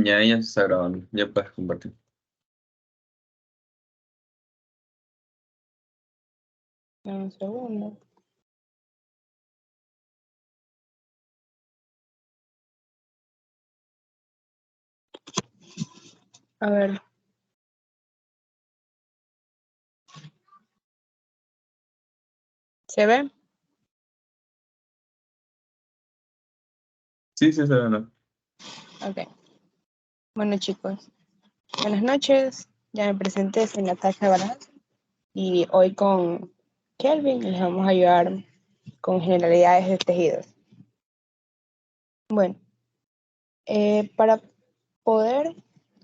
Ya se está grabando. Ya puedes compartir. Un segundo. A ver. ¿Se ve? Sí, se ve, ¿no? Ok. Bueno, chicos, buenas noches. Ya me presenté, soy Natasha Barajas y hoy con Kelvin les vamos a ayudar con generalidades de tejidos. Bueno, para poder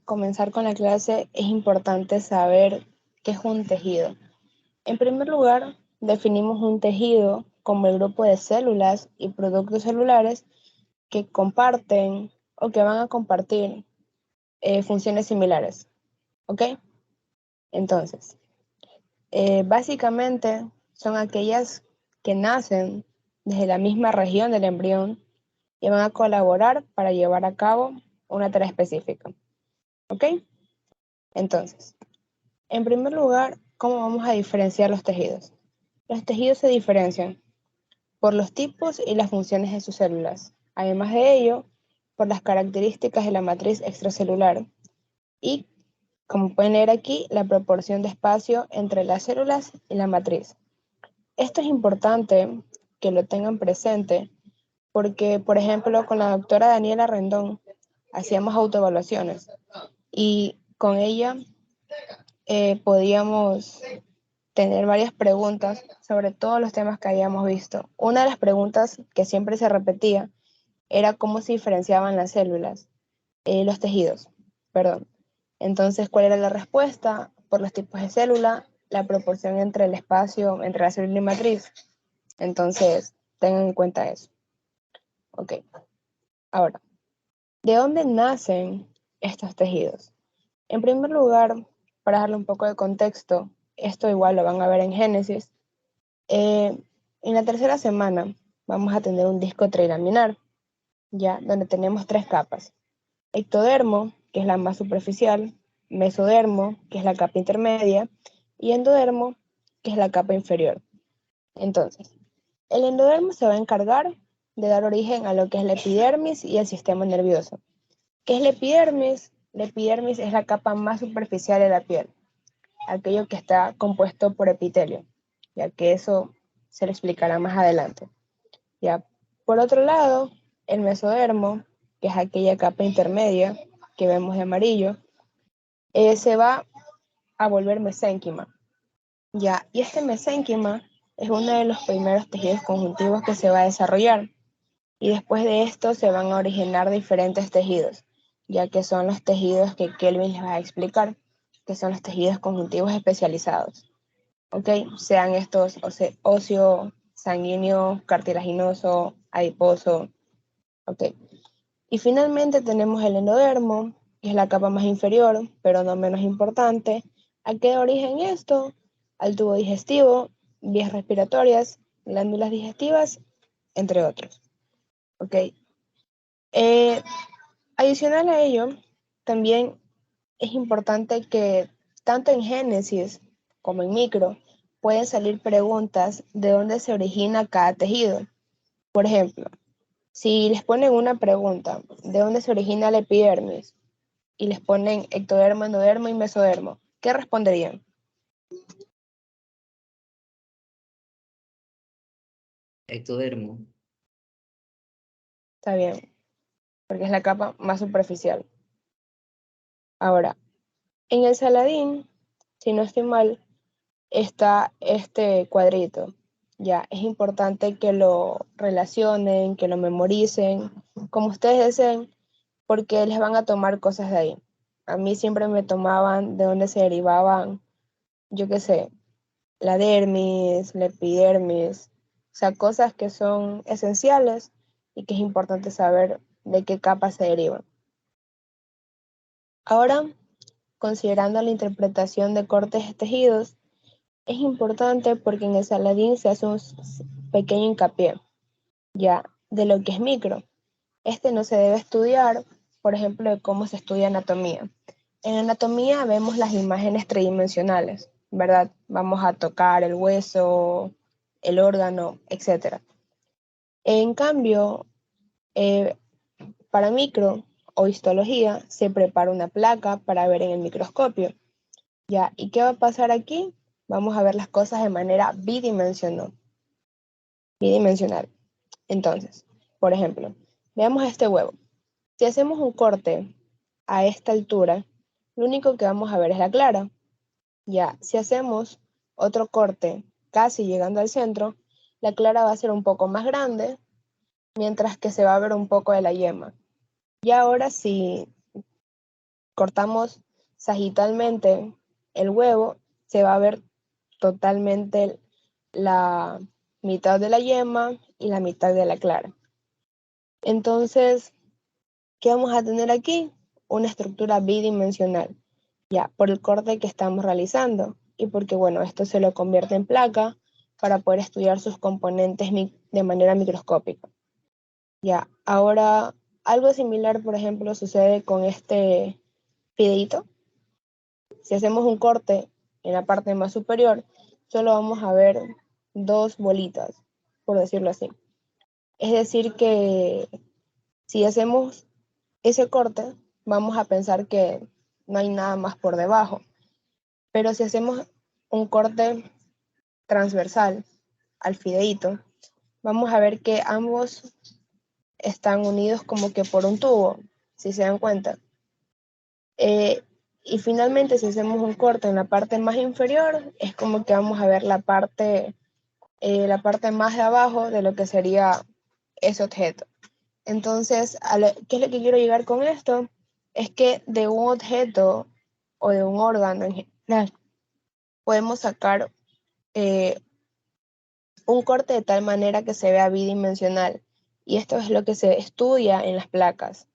comenzar con la clase es importante saber qué es un tejido. En primer lugar, definimos un tejido como el grupo de células y productos celulares que comparten o que van a compartir funciones similares. ¿Ok? Entonces, básicamente son aquellas que nacen desde la misma región del embrión y van a colaborar para llevar a cabo una tarea específica. ¿Ok? Entonces, en primer lugar, ¿cómo vamos a diferenciar los tejidos? Los tejidos se diferencian por los tipos y las funciones de sus células. Además de ello, por las características de la matriz extracelular y, como pueden leer aquí, la proporción de espacio entre las células y la matriz. Esto es importante que lo tengan presente porque, por ejemplo, con la doctora Daniela Rendón hacíamos autoevaluaciones y con ella podíamos tener varias preguntas sobre todos los temas que habíamos visto. Una de las preguntas que siempre se repetía era cómo se diferenciaban las células, los tejidos, perdón. Entonces, ¿cuál era la respuesta? Por los tipos de célula, la proporción entre el espacio, entre la célula y matriz. Entonces, tengan en cuenta eso. Ok, ahora, ¿de dónde nacen estos tejidos? En primer lugar, para darle un poco de contexto, esto igual lo van a ver en Génesis. En la tercera semana vamos a tener un disco trilaminar, ya, donde tenemos tres capas. Ectodermo, que es la más superficial, mesodermo, que es la capa intermedia, y endodermo, que es la capa inferior. Entonces, el endodermo se va a encargar de dar origen a lo que es la epidermis y el sistema nervioso. ¿Qué es la epidermis? La epidermis es la capa más superficial de la piel, aquello que está compuesto por epitelio, ya que eso se lo explicará más adelante. Ya. Por otro lado, el mesodermo, que es aquella capa intermedia que vemos de amarillo, se va a volver mesénquima. Ya. Y este mesénquima es uno de los primeros tejidos conjuntivos que se va a desarrollar. Y después de esto se van a originar diferentes tejidos, ya que son los tejidos que Kelvin les va a explicar, que son los tejidos conjuntivos especializados. ¿Ok? Sean estos óseo, sanguíneo, cartilaginoso, adiposo. ¿Ok? Y finalmente tenemos el endodermo, que es la capa más inferior, pero no menos importante. ¿A qué da origen esto? Al tubo digestivo, vías respiratorias, glándulas digestivas, entre otros. ¿Ok? Adicional a ello, también es importante que tanto en Génesis como en micro pueden salir preguntas de dónde se origina cada tejido. Por ejemplo, si les ponen una pregunta, ¿de dónde se origina la epidermis? Y les ponen ectodermo, endodermo y mesodermo, ¿qué responderían? Ectodermo. Está bien, porque es la capa más superficial. Ahora, en el saladín, si no estoy mal, está este cuadrito. Ya, es importante que lo relacionen, que lo memoricen, como ustedes deseen, porque les van a tomar cosas de ahí. A mí siempre me tomaban de dónde se derivaban, yo qué sé, la dermis, la epidermis, o sea, cosas que son esenciales y que es importante saber de qué capas se derivan. Ahora, considerando la interpretación de cortes de tejidos, es importante porque en el saladín se hace un pequeño hincapié ya de lo que es micro. Este no se debe estudiar por ejemplo, de cómo se estudia anatomía. En anatomía vemos las imágenes tridimensionales, ¿verdad? Vamos a tocar el hueso, el órgano, etc. En cambio, para micro o histología se prepara una placa para ver en el microscopio. ¿Ya? ¿Y qué va a pasar aquí? Vamos a ver las cosas de manera bidimensional. Entonces, por ejemplo, veamos este huevo. Si hacemos un corte a esta altura, lo único que vamos a ver es la clara. Ya, si hacemos otro corte casi llegando al centro, la clara va a ser un poco más grande, mientras que se va a ver un poco de la yema. Y ahora si cortamos sagitalmente el huevo, se va a ver totalmente la mitad de la yema y la mitad de la clara. Entonces, ¿qué vamos a tener aquí? Una estructura bidimensional, ya, por el corte que estamos realizando y porque, bueno, esto se lo convierte en placa para poder estudiar sus componentes de manera microscópica. Ya, ahora, algo similar, por ejemplo, sucede con este fideíto. Si hacemos un corte en la parte más superior, solo vamos a ver dos bolitas, por decirlo así. Es decir que si hacemos ese corte, vamos a pensar que no hay nada más por debajo. Pero si hacemos un corte transversal al fideíto, vamos a ver que ambos están unidos como que por un tubo, si se dan cuenta. Y finalmente, si hacemos un corte en la parte más inferior, es como que vamos a ver la parte más de abajo de lo que sería ese objeto. Entonces, ¿qué es lo que quiero llegar con esto? Es que de un objeto o de un órgano en general, podemos sacar un corte de tal manera que se vea bidimensional. Y esto es lo que se estudia en las placas.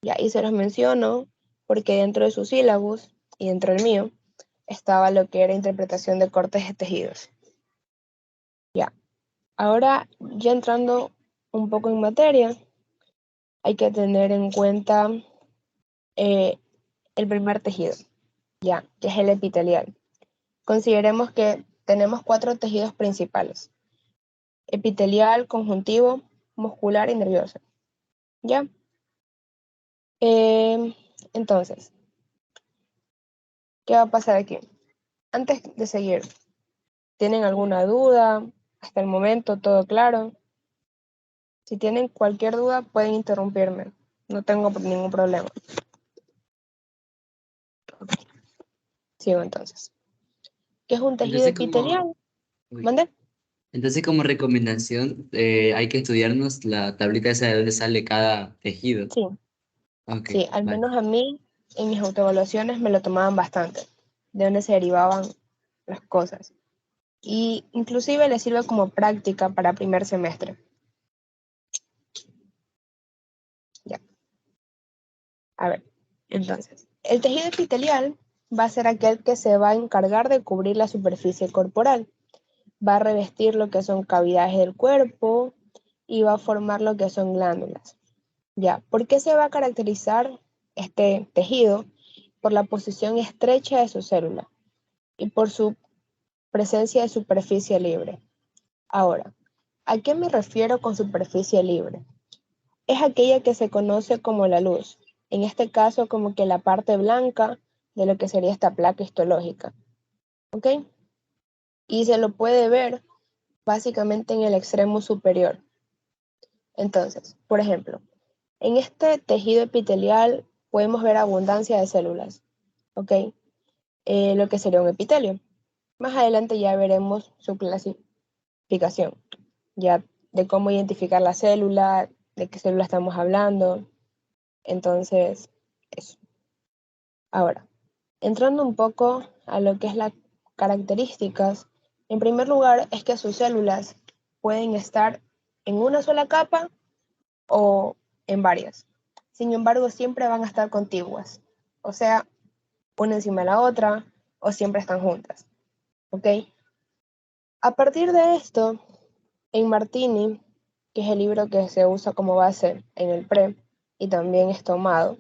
Ya, y se los menciono porque dentro de su sílabus y dentro del mío estaba lo que era interpretación de cortes de tejidos. Ya, ahora ya entrando un poco en materia, hay que tener en cuenta el primer tejido, ya, que es el epitelial. Consideremos que tenemos 4 tejidos principales: epitelial, conjuntivo, muscular y nervioso. ¿Ya? Entonces, ¿qué va a pasar aquí? Antes de seguir, ¿tienen alguna duda? Hasta el momento, ¿todo claro? Si tienen cualquier duda, pueden interrumpirme. No tengo ningún problema. Sigo entonces. ¿Qué es un tejido Entonces, como, epitelial? uy. ¿Mande? Entonces, como recomendación, hay que estudiarnos la tablita esa de dónde sale cada tejido. Sí, Ok, sí, al vale. menos a mí, en mis autoevaluaciones me lo tomaban bastante, de dónde se derivaban las cosas. Y inclusive les sirve como práctica para primer semestre. Ya, a ver, entonces, el tejido epitelial va a ser aquel que se va a encargar de cubrir la superficie corporal. Va a revestir lo que son cavidades del cuerpo y va a formar lo que son glándulas. Ya, ¿por qué se va a caracterizar este tejido? Por la posición estrecha de su célula y por su presencia de superficie libre. Ahora, ¿a qué me refiero con superficie libre? Es aquella que se conoce como la luz, en este caso como que la parte blanca de lo que sería esta placa histológica, ¿ok? Y se lo puede ver básicamente en el extremo superior. Entonces, por ejemplo, en este tejido epitelial podemos ver abundancia de células, ¿ok? Lo que sería un epitelio. Más adelante ya veremos su clasificación, ya de cómo identificar la célula, de qué célula estamos hablando. Entonces, eso. Ahora, entrando un poco a lo que es las características, en primer lugar es que sus células pueden estar en una sola capa o en varias. Sin embargo, siempre van a estar contiguas, o sea, una encima de la otra o siempre están juntas, ¿ok? A partir de esto, en Martini, que es el libro que se usa como base en el PRE y también es tomado,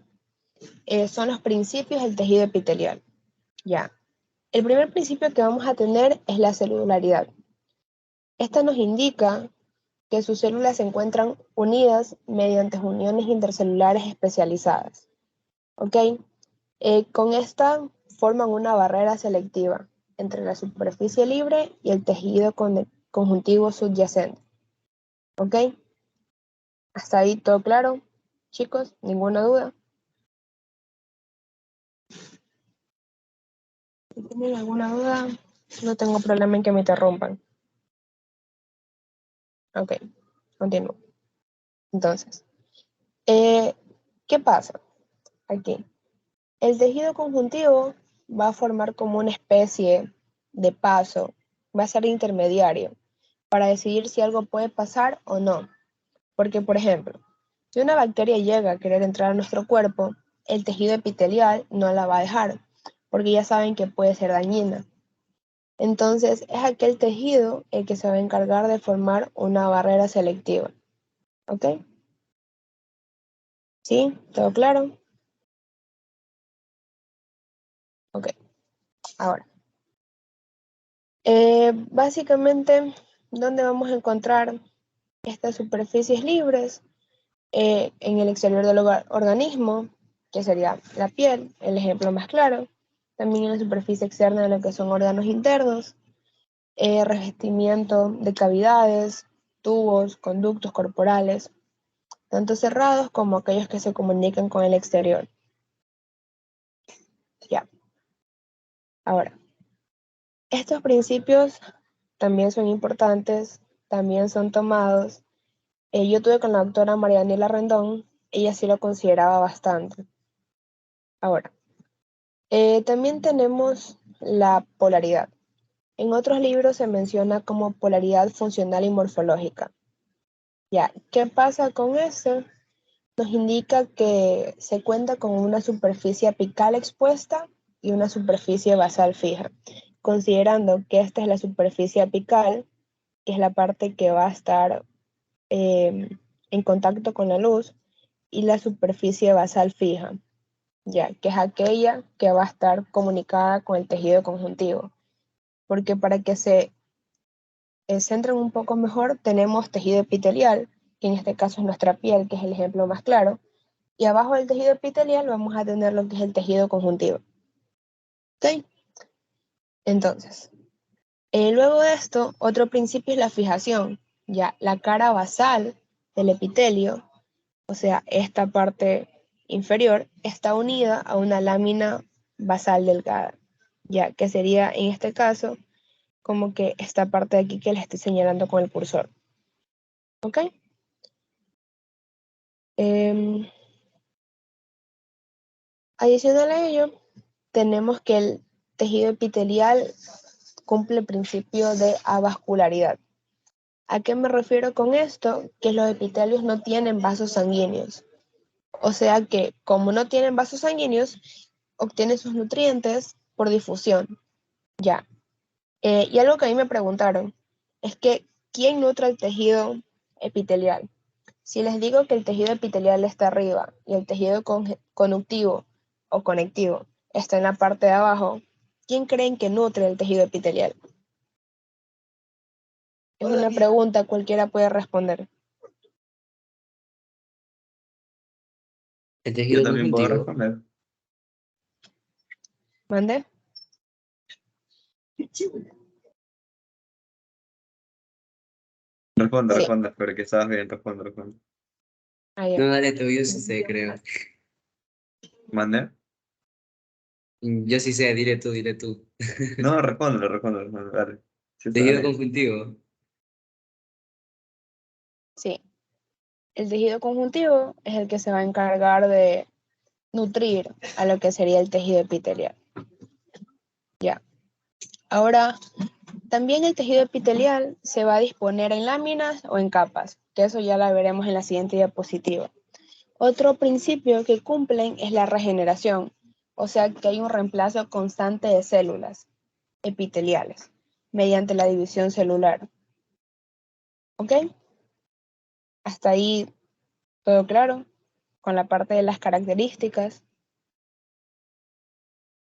son los principios del tejido epitelial. Ya. El primer principio que vamos a tener es la celularidad. Esta nos indica que sus células se encuentran unidas mediante uniones intercelulares especializadas. ¿Ok? Con esta forman una barrera selectiva entre la superficie libre y el tejido conjuntivo subyacente. ¿Ok? ¿Hasta ahí todo claro? Chicos, ¿ninguna duda? Si tienen alguna duda, no tengo problema en que me interrumpan. Ok, continúo. Entonces, ¿qué pasa aquí? El tejido conjuntivo va a formar como una especie de paso, va a ser intermediario para decidir si algo puede pasar o no. Porque, por ejemplo, si una bacteria llega a querer entrar a nuestro cuerpo, el tejido epitelial no la va a dejar, porque ya saben que puede ser dañina. Entonces, es aquel tejido el que se va a encargar de formar una barrera selectiva. ¿Ok? ¿Sí? ¿Todo claro? Ok, ahora. Básicamente, ¿dónde vamos a encontrar estas superficies libres? En el exterior del organismo, que sería la piel, el ejemplo más claro. También en la superficie externa de lo que son órganos internos, revestimiento de cavidades, tubos, conductos corporales, tanto cerrados como aquellos que se comunican con el exterior. Ya. Ahora, estos principios también son importantes, también son tomados. Yo tuve con la doctora Marianela Rendón, ella sí lo consideraba bastante. Ahora, también tenemos la polaridad. En otros libros se menciona como polaridad funcional y morfológica. Ya, ¿qué pasa con eso? Nos indica que se cuenta con una superficie apical expuesta y una superficie basal fija, considerando que esta es la superficie apical, que es la parte que va a estar en contacto con la luz, y la superficie basal fija, ya, que es aquella que va a estar comunicada con el tejido conjuntivo. Porque para que se centren un poco mejor, tenemos tejido epitelial, que en este caso es nuestra piel, que es el ejemplo más claro, y abajo del tejido epitelial vamos a tener lo que es el tejido conjuntivo. ¿Ok? Entonces, luego de esto, otro principio es la fijación. Ya, la cara basal del epitelio, o sea, esta parte inferior, está unida a una lámina basal delgada, ya que sería en este caso como que esta parte de aquí que les estoy señalando con el cursor. ¿Ok? Adicional a ello, tenemos que el tejido epitelial cumple el principio de avascularidad. ¿A qué me refiero con esto? Que los epitelios no tienen vasos sanguíneos. O sea que, como no tienen vasos sanguíneos, obtienen sus nutrientes por difusión. Ya. Y algo que a mí me preguntaron es que, ¿quién nutre el tejido epitelial? Si les digo que el tejido epitelial está arriba y el tejido conductivo o conectivo está en la parte de abajo, ¿quién creen que nutre el tejido epitelial? Es una pregunta, cualquiera puede responder. El Yo tejido también puedo conjuntivo. responder. ¿Mande? Responde, Sí. responde, pero que estabas bien, responde. Ah, ya. No, dale tú, yo sí sé, creo. ¿Mande? Yo sí sé, dile tú, dile tú. No, responde, dale. Sí, está Tejido bien. conjuntivo. Sí. El tejido conjuntivo es el que se va a encargar de nutrir a lo que sería el tejido epitelial. Ya. Ahora, también el tejido epitelial se va a disponer en láminas o en capas, que eso ya la veremos en la siguiente diapositiva. Otro principio que cumplen es la regeneración, o sea que hay un reemplazo constante de células epiteliales mediante la división celular. ¿Ok? Hasta ahí todo claro con la parte de las características.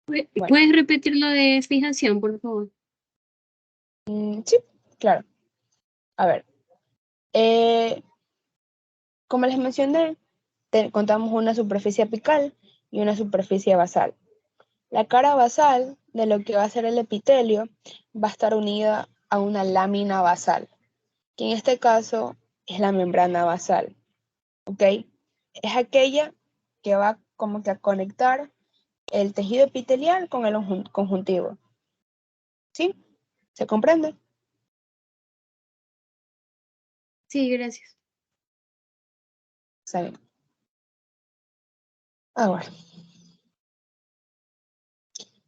Bueno, ¿Puedes repetir lo de fijación, por favor? sí, claro. A ver, eh, como les mencioné, contamos una superficie apical y una superficie basal. La cara basal de lo que va a ser el epitelio va a estar unida a una lámina basal, que en este caso es la membrana basal, ¿ok? Es aquella que va como que a conectar el tejido epitelial con el conjuntivo. ¿Sí? ¿Se comprende? Sí, gracias. Está bien. Ahora,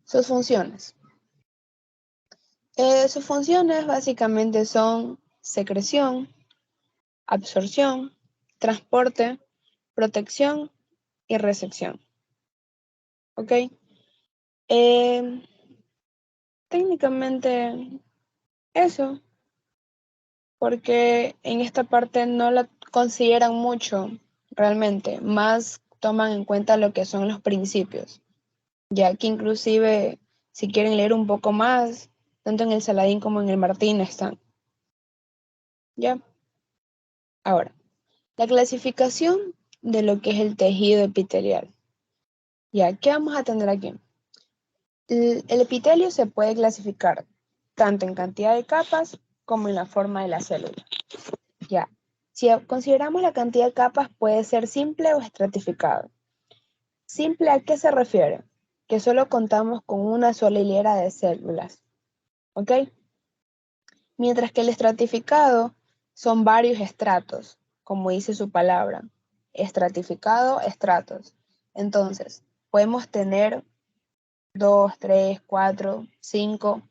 sus funciones. Sus funciones básicamente son secreción, absorción, transporte, protección y recepción. ¿Ok? Técnicamente eso, porque en esta parte no la consideran mucho realmente, más toman en cuenta lo que son los principios, ya que inclusive si quieren leer un poco más, tanto en el Saladín como en el Martín están. ¿Ya? Ahora, la clasificación de lo que es el tejido epitelial. ¿Ya? ¿Qué vamos a tener aquí? El epitelio se puede clasificar tanto en cantidad de capas como en la forma de la célula. Ya. Si consideramos la cantidad de capas, puede ser simple o estratificado. ¿Simple a qué se refiere? Que solo contamos con una sola hilera de células. ¿Ok? Mientras que el estratificado son varios estratos, como dice su palabra. Estratificado, estratos. Entonces, podemos tener 2, 3, 4, 5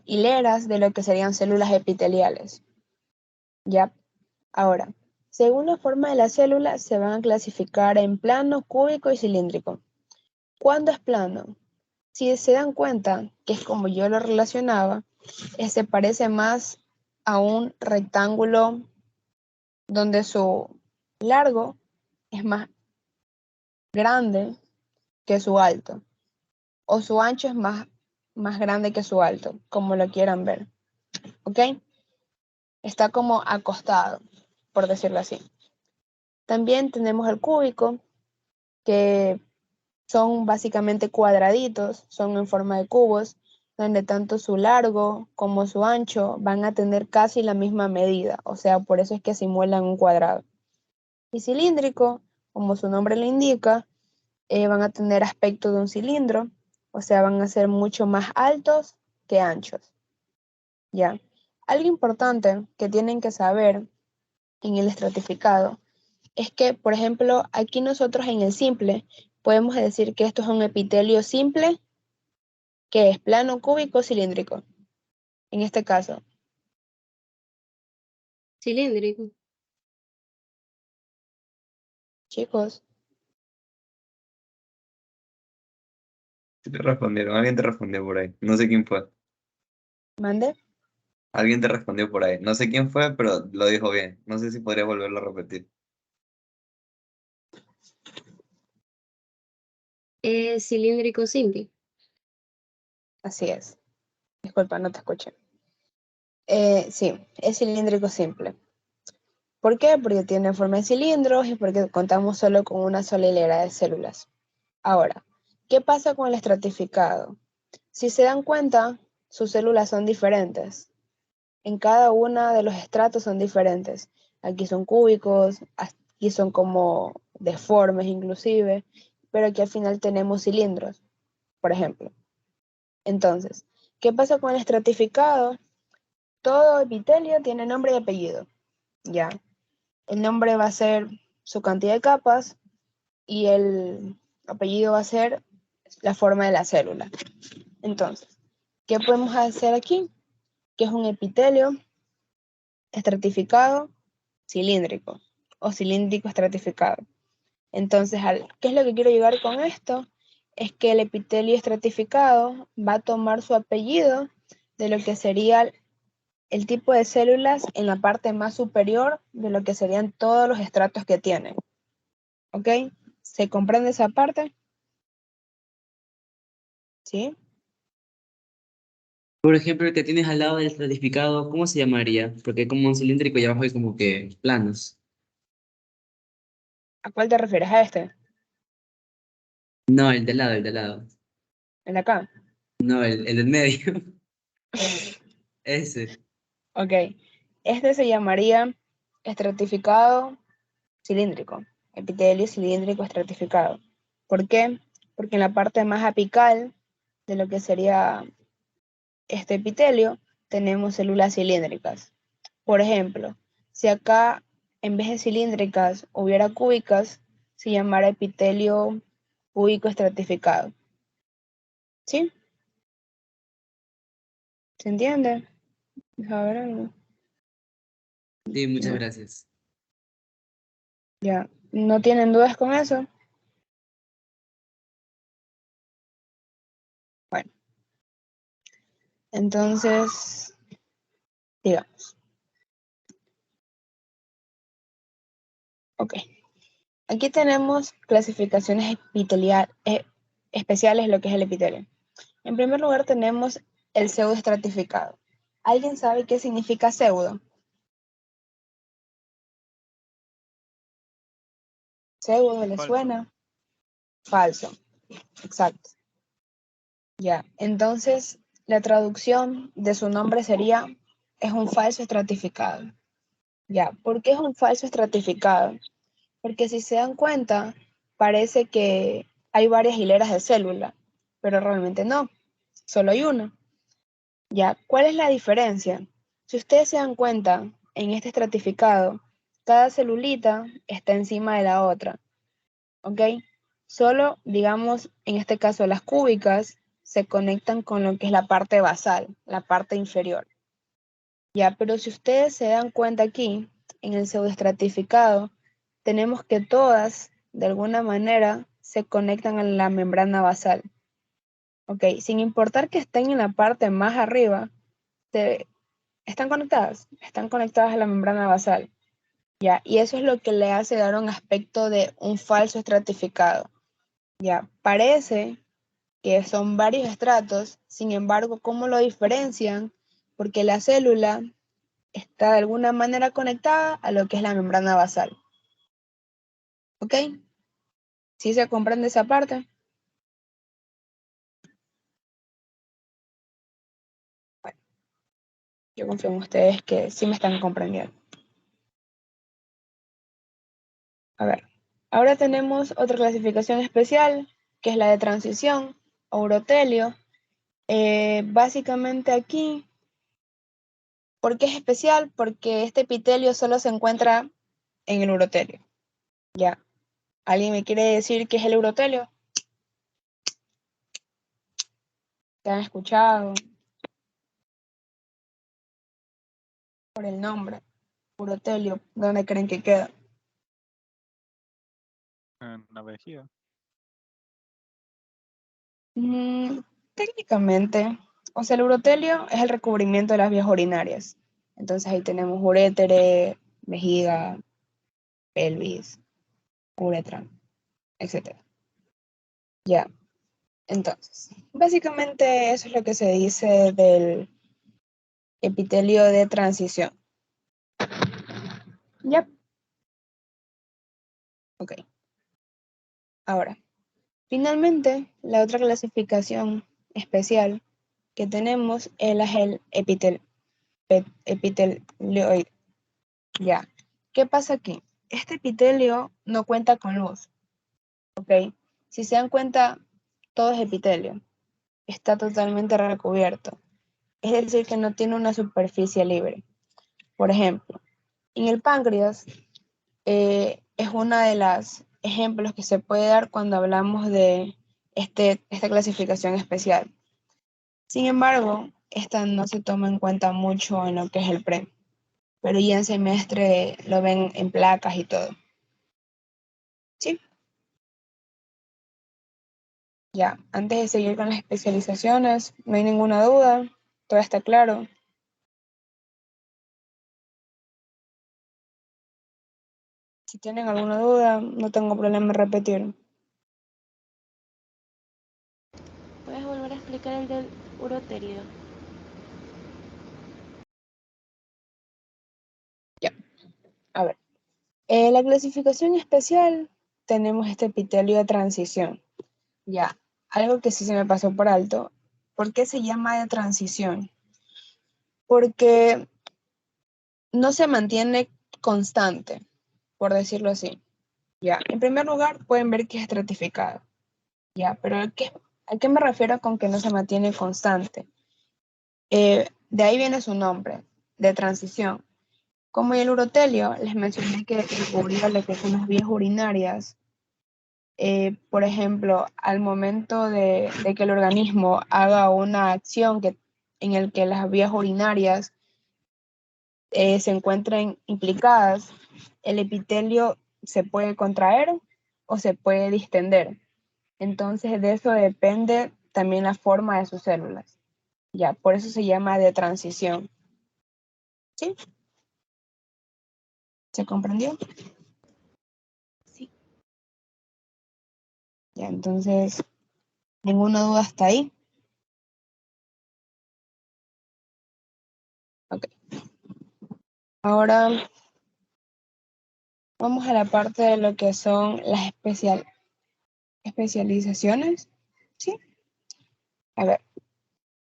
hileras de lo que serían células epiteliales. ¿Ya? Ahora, según la forma de la célula, se van a clasificar en plano, cúbico y cilíndrico. ¿Cuándo es plano? Si se dan cuenta, que es como yo lo relacionaba, se parece más a un rectángulo donde su largo es más grande que su alto, o su ancho es más grande que su alto, como lo quieran ver. ¿Ok? Está como acostado, por decirlo así. También tenemos el cúbico, que son básicamente cuadraditos, son en forma de cubos, donde tanto su largo como su ancho van a tener casi la misma medida, o sea, por eso es que simulan un cuadrado. Y cilíndrico, como su nombre le indica, van a tener aspecto de un cilindro, o sea, van a ser mucho más altos que anchos. ¿Ya? Algo importante que tienen que saber en el estratificado es que, por ejemplo, aquí nosotros en el simple podemos decir que esto es un epitelio simple, que es plano, cúbico, cilíndrico. En este caso, Cilíndrico. chicos, Sí te respondieron, alguien te respondió por ahí. No sé quién fue. mande. Alguien te respondió por ahí. No sé quién fue, pero lo dijo bien. No sé si podría volverlo a repetir. Cilíndrico simple. Así es. Disculpa, no te escuché. Sí, es cilíndrico simple. ¿Por qué? Porque tiene forma de cilindros y porque contamos solo con una sola hilera de células. Ahora, ¿qué pasa con el estratificado? Si se dan cuenta, sus células son diferentes. En cada una de los estratos son diferentes. Aquí son cúbicos, aquí son como deformes inclusive, pero aquí al final tenemos cilindros, por ejemplo. Entonces, ¿qué pasa con el estratificado? Todo epitelio tiene nombre y apellido, ¿ya? El nombre va a ser su cantidad de capas y el apellido va a ser la forma de la célula. Entonces, ¿qué podemos hacer aquí? Que es un epitelio estratificado cilíndrico o cilíndrico estratificado. Entonces, ¿qué es lo que quiero llegar con esto? Es que el epitelio estratificado va a tomar su apellido de lo que sería el tipo de células en la parte más superior de lo que serían todos los estratos que tienen. ¿Ok? ¿Se comprende esa parte? ¿sí? Por ejemplo, el que tienes al lado del estratificado, ¿cómo se llamaría? Porque es como un cilíndrico y abajo hay como que planos. ¿A cuál te refieres? ¿A este? No, el de lado, el de lado. ¿El de acá? No, el del medio. Ese. Ok. Este se llamaría estratificado cilíndrico. Epitelio cilíndrico estratificado. ¿Por qué? Porque en la parte más apical de lo que sería este epitelio tenemos células cilíndricas. Por ejemplo, si acá en vez de cilíndricas hubiera cúbicas, se llamara epitelio cúbico estratificado. ¿Sí? ¿Se entiende? Deja ver algo. Sí, muchas No, gracias. ya. ¿No tienen dudas con eso? Bueno, entonces, digamos. Ok. Aquí tenemos clasificaciones especiales, lo que es el epitelio. En primer lugar tenemos el pseudoestratificado. ¿Alguien sabe qué significa pseudo? ¿Pseudo le Falso. suena? Falso, exacto. Ya, entonces la traducción de su nombre sería, es un falso estratificado. Ya, ¿por qué es un falso estratificado? Porque si se dan cuenta, parece que hay varias hileras de célula, pero realmente no, solo hay una. Ya, ¿cuál es la diferencia? Si ustedes se dan cuenta, en este estratificado, cada celulita está encima de la otra, ¿ok? Solo, digamos, en este caso las cúbicas se conectan con lo que es la parte basal, la parte inferior. Ya, pero si ustedes se dan cuenta aquí, en el pseudoestratificado, tenemos que todas, de alguna manera, se conectan a la membrana basal. ¿Ok? Sin importar que estén en la parte más arriba, están conectadas a la membrana basal. ¿Ya? Y eso es lo que le hace dar un aspecto de un falso estratificado. ¿Ya? Parece que son varios estratos, sin embargo, ¿cómo lo diferencian? Porque la célula está de alguna manera conectada a lo que es la membrana basal. ¿Ok? ¿Sí se comprende esa parte? Bueno, yo confío en ustedes que sí me están comprendiendo. A ver, ahora tenemos otra clasificación especial, que es la de transición o urotelio. Básicamente aquí, ¿por qué es especial? Porque este epitelio solo se encuentra en el urotelio. ¿Ya? ¿Alguien me quiere decir qué es el urotelio? ¿Se han escuchado por el nombre? Urotelio, ¿dónde creen que queda? En la vejiga. Mm, técnicamente, o sea, el urotelio es el recubrimiento de las vías urinarias. Entonces ahí tenemos urétere, vejiga, pelvis, uretra, etcétera. Ya, entonces, básicamente eso es lo que se dice del epitelio de transición. Ya, ok. Ahora, finalmente, la otra clasificación especial que tenemos es el epitelioide. Ya, ¿qué pasa aquí? Este epitelio no cuenta con luz, ¿ok? Si se dan cuenta, todo es epitelio, está totalmente recubierto, es decir, que no tiene una superficie libre. Por ejemplo, en el páncreas es una de las ejemplos que se puede dar cuando hablamos de esta clasificación especial. Sin embargo, esta no se toma en cuenta mucho en lo que es el pre, pero ya en semestre lo ven en placas y todo. ¿Sí? Ya, antes de seguir con las especializaciones, no hay ninguna duda, todo está claro. Si tienen alguna duda, no tengo problema en repetir. ¿Puedes volver a explicar? explicar el del uroterio? A ver, la clasificación especial tenemos este epitelio de transición. Ya, algo que sí se me pasó por alto. ¿Por qué se llama de transición? Porque no se mantiene constante, por decirlo así. Ya, en primer lugar, pueden ver que es estratificado. Ya, pero ¿a qué me refiero con que no se mantiene constante? De ahí viene su nombre, de transición. Como el urotelio, les mencioné que cubría lo que son las vías urinarias. Por ejemplo, al momento de que el organismo haga una acción en el que las vías urinarias se encuentren implicadas, el epitelio se puede contraer o se puede distender. Entonces, de eso depende también la forma de sus células. Ya, por eso se llama de transición. ¿Sí? ¿Se comprendió? Sí. Ya, entonces, ¿ninguna duda hasta ahí? Ok. Ahora vamos a la parte de lo que son las especializaciones. ¿Sí? A ver,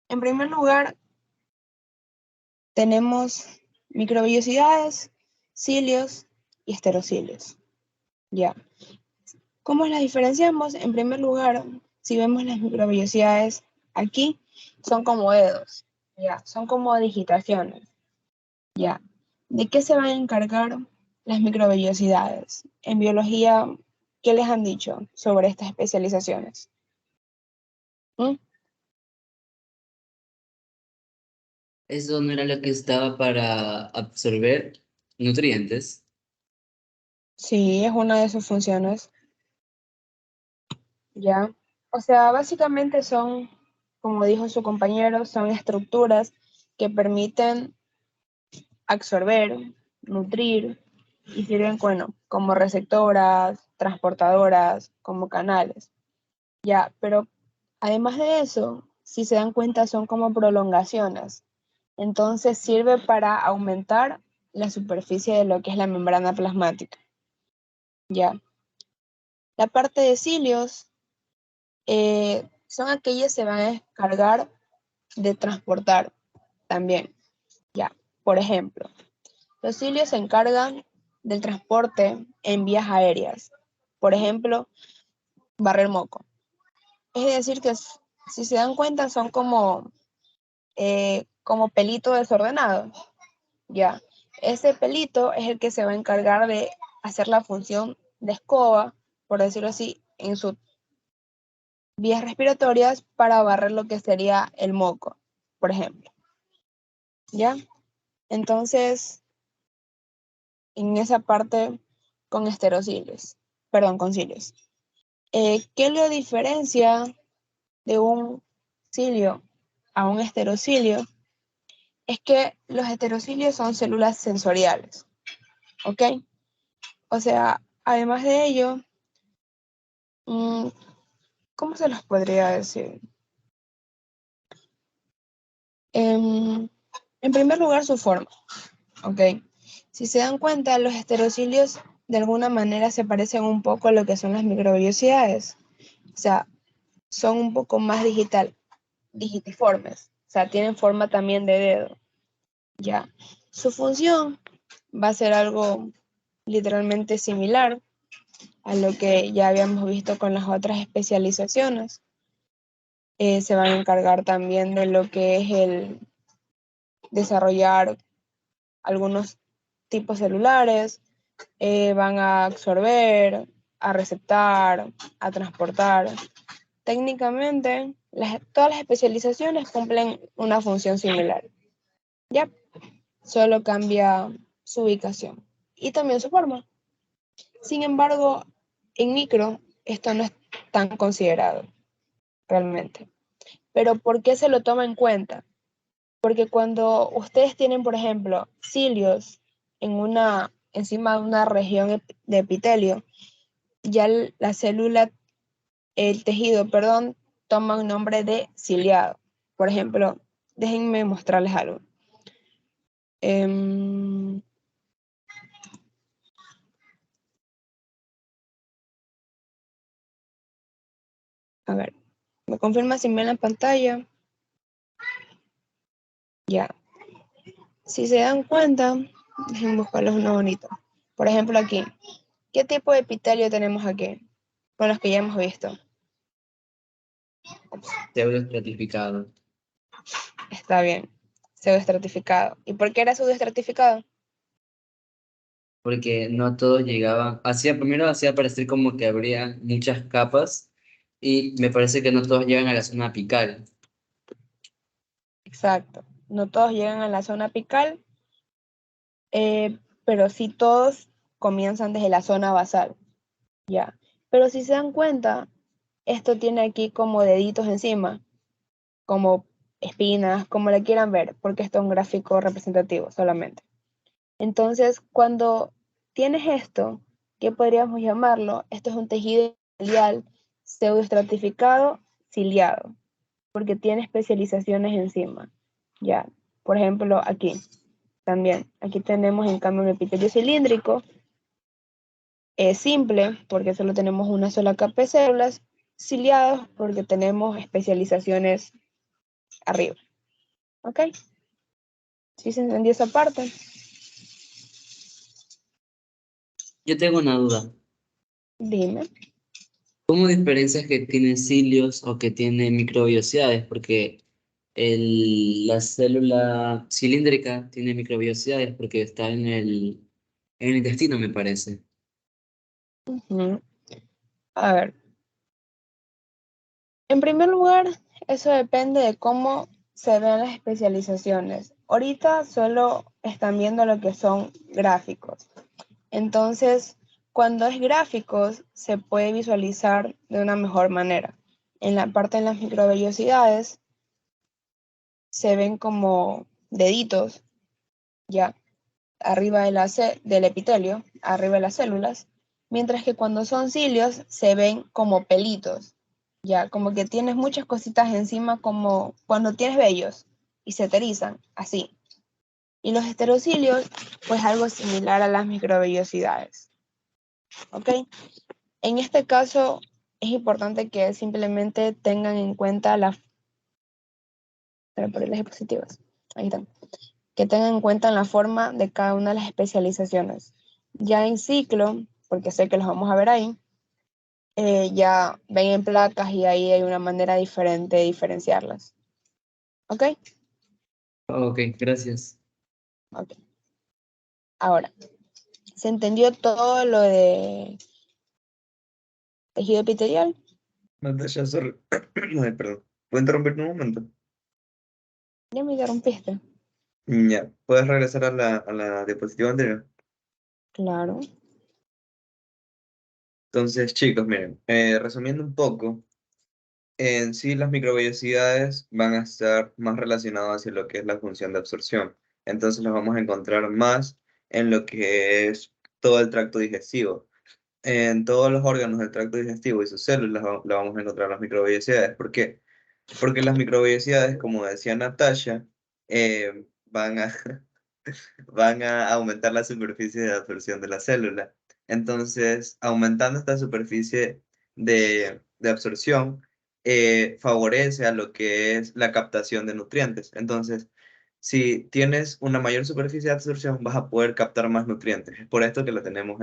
en primer lugar, tenemos microvellosidades, cilios y esterocilios. Ya. ¿Cómo las diferenciamos? En primer lugar, si vemos las microvellosidades aquí, son como dedos, ya, son como digitaciones, ya. ¿De qué se van a encargar las microvellosidades? En biología, ¿qué les han dicho sobre estas especializaciones? ¿Mm? Eso no era lo que estaba para absorber nutrientes. Sí, es una de sus funciones, ya. O sea, básicamente son, como dijo su compañero, son estructuras que permiten absorber, nutrir y sirven, bueno, como receptoras, transportadoras, como canales. Ya, pero además de eso, si se dan cuenta, son como prolongaciones. Entonces sirve para aumentar la superficie de lo que es la membrana plasmática. Ya. La parte de cilios son aquellas que se van a encargar de transportar también. Ya. Por ejemplo, los cilios se encargan del transporte en vías aéreas. Por ejemplo, barrer moco. Es decir, que si se dan cuenta son como pelito desordenado. Ya. Ese pelito es el que se va a encargar de hacer la función de escoba, por decirlo así, en sus vías respiratorias para barrer lo que sería el moco, por ejemplo. ¿Ya? Entonces, en esa parte con esterociles, perdón, con cilios. ¿Qué lo diferencia de un cilio a un esterocilio? Es que los esterocilios son células sensoriales, ¿ok? O sea, además de ello, ¿cómo se los podría decir? En primer lugar, su forma, ¿ok? Si se dan cuenta, los esterocilios de alguna manera se parecen un poco a lo que son las microvellosidades. O sea, son un poco más digitiformes. O sea, tienen forma también de dedo. Ya. Su función va a ser algo literalmente similar a lo que ya habíamos visto con las otras especializaciones. Se van a encargar también de lo que es el desarrollar algunos tipos celulares, van a absorber, a receptar, a transportar. Técnicamente, todas las especializaciones cumplen una función similar. Ya, solo cambia su ubicación y también su forma. Sin embargo, en micro, esto no es tan considerado realmente. Pero ¿por qué se lo toma en cuenta? Porque cuando ustedes tienen, por ejemplo, cilios encima de una región de epitelio, ya la célula, el tejido, perdón, toma un nombre de ciliado. Por ejemplo, déjenme mostrarles algo. A ver, ¿me confirma si ven la pantalla? Ya. Si se dan cuenta, déjenme buscarles uno bonito. Por ejemplo, aquí. ¿Qué tipo de epitelio tenemos aquí? Con los que ya hemos visto. Pseudoestratificado. Está bien. Pseudoestratificado. ¿Y por qué era pseudoestratificado? Porque no todos llegaban, primero hacía parecer como que habría muchas capas y me parece que no todos llegan a la zona apical. Exacto. No todos llegan a la zona apical, pero sí todos comienzan desde la zona basal. Ya. Pero si se dan cuenta, esto tiene aquí como deditos encima, como espinas, como le quieran ver, porque esto es un gráfico representativo solamente. Entonces, cuando tienes esto, ¿qué podríamos llamarlo? Esto es un tejido ciliar pseudoestratificado ciliado, porque tiene especializaciones encima. Ya, por ejemplo, aquí también. Aquí tenemos en cambio un epitelio cilíndrico, es simple, porque solo tenemos una sola capa de células, ciliados, porque tenemos especializaciones arriba. ¿Ok? ¿Sí se entendió esa parte? Yo tengo una duda. Dime. ¿Cómo diferencias que tienen cilios o que tienen microvellosidades? Porque la célula cilíndrica tiene microvellosidades porque está en el intestino, me parece. Ujú. A ver, en primer lugar, eso depende de cómo se vean las especializaciones. Ahorita solo están viendo lo que son gráficos. Entonces, cuando es gráficos, se puede visualizar de una mejor manera. En la parte de las microvellosidades se ven como deditos, ya, arriba del epitelio, arriba de las células, mientras que cuando son cilios se ven como pelitos, ya, como que tienes muchas cositas encima, como cuando tienes vellos y se te erizan, así. Y los esterocilios, pues algo similar a las microvellosidades, ¿ok? En este caso, es importante que simplemente tengan en cuenta por las diapositivas, ahí están, que tengan en cuenta la forma de cada una de las especializaciones. Ya en ciclo, porque sé que los vamos a ver ahí, ya ven en placas y ahí hay una manera diferente de diferenciarlas. ¿Ok? Ok, gracias. Ok. Ahora, ¿se entendió todo lo de tejido epitelial? Natasha, sorry. Ay, perdón. ¿Puedo interrumpirte un momento? Ya me interrumpiste. Ya, ¿puedes regresar a la diapositiva anterior? Claro. Entonces, chicos, miren, resumiendo un poco, en sí las microvellosidades van a estar más relacionadas hacia lo que es la función de absorción. Entonces las vamos a encontrar más en lo que es todo el tracto digestivo. En todos los órganos del tracto digestivo y sus células la vamos a encontrar las microvellosidades. ¿Por qué? Porque las microvellosidades, como decía Natasha, van a, van a aumentar la superficie de absorción de la célula. Entonces, aumentando esta superficie de absorción, favorece a lo que es la captación de nutrientes. Entonces, si tienes una mayor superficie de absorción, vas a poder captar más nutrientes. Es por esto que lo tenemos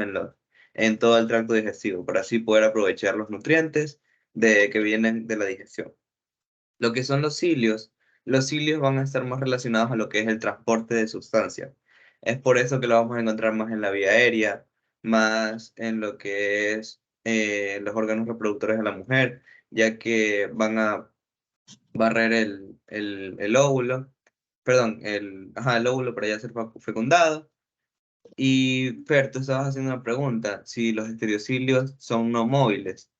en todo el tracto digestivo, para así poder aprovechar los nutrientes que vienen de la digestión. Lo que son los cilios van a estar más relacionados a lo que es el transporte de sustancias. Es por eso que lo vamos a encontrar más en la vía aérea, más en lo que es los órganos reproductores de la mujer, ya que van a barrer el óvulo, perdón, el óvulo para ya ser fecundado. Y Fer, tú estabas haciendo una pregunta, si los estereocilios son no móviles,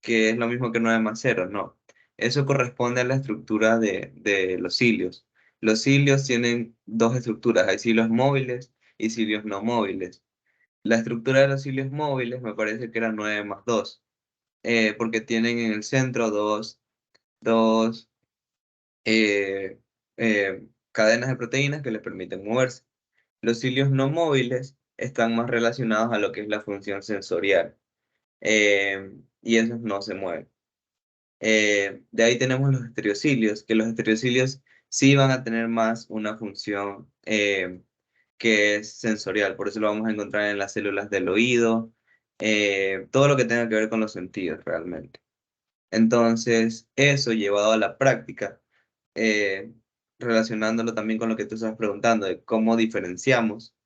que es lo mismo que 9 más 0, no. Eso corresponde a la estructura de los cilios. Los cilios tienen dos estructuras, hay cilios móviles y cilios no móviles. La estructura de los cilios móviles me parece que era 9 más 2, porque tienen en el centro dos eh, cadenas de proteínas que les permiten moverse. Los cilios no móviles están más relacionados a lo que es la función sensorial, y esos no se mueven. De ahí tenemos los estereocilios, que los estereocilios sí van a tener más una función que es sensorial, por eso lo vamos a encontrar en las células del oído, todo lo que tenga que ver con los sentidos realmente. Entonces, eso llevado a la práctica, eh, relacionándolo también con lo que tú estás preguntando, de cómo diferenciamos,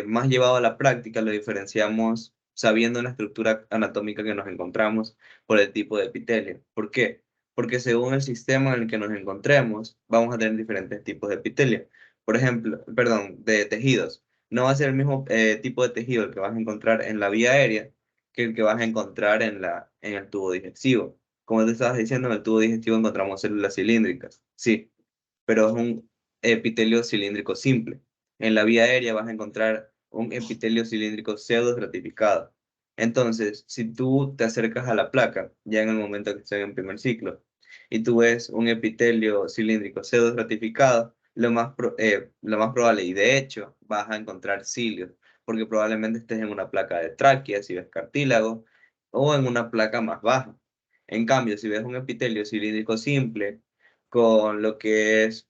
más llevado a la práctica, lo diferenciamos sabiendo la estructura anatómica que nos encontramos por el tipo de epitelio. ¿Por qué? Porque según el sistema en el que nos encontremos, vamos a tener diferentes tipos de epitelio. Por ejemplo, perdón, de tejidos. No va a ser el mismo tipo de tejido el que vas a encontrar en la vía aérea que el que vas a encontrar en el tubo digestivo. Como te estabas diciendo, en el tubo digestivo encontramos células cilíndricas, sí, pero es un epitelio cilíndrico simple. En la vía aérea vas a encontrar un epitelio cilíndrico pseudo-estratificado. Entonces, si tú te acercas a la placa, ya en el momento que estén en primer ciclo, y tú ves un epitelio cilíndrico pseudo-estratificado, lo más probable, y de hecho, vas a encontrar cilios, porque probablemente estés en una placa de tráquea, si ves cartílago, o en una placa más baja. En cambio, si ves un epitelio cilíndrico simple, con lo que es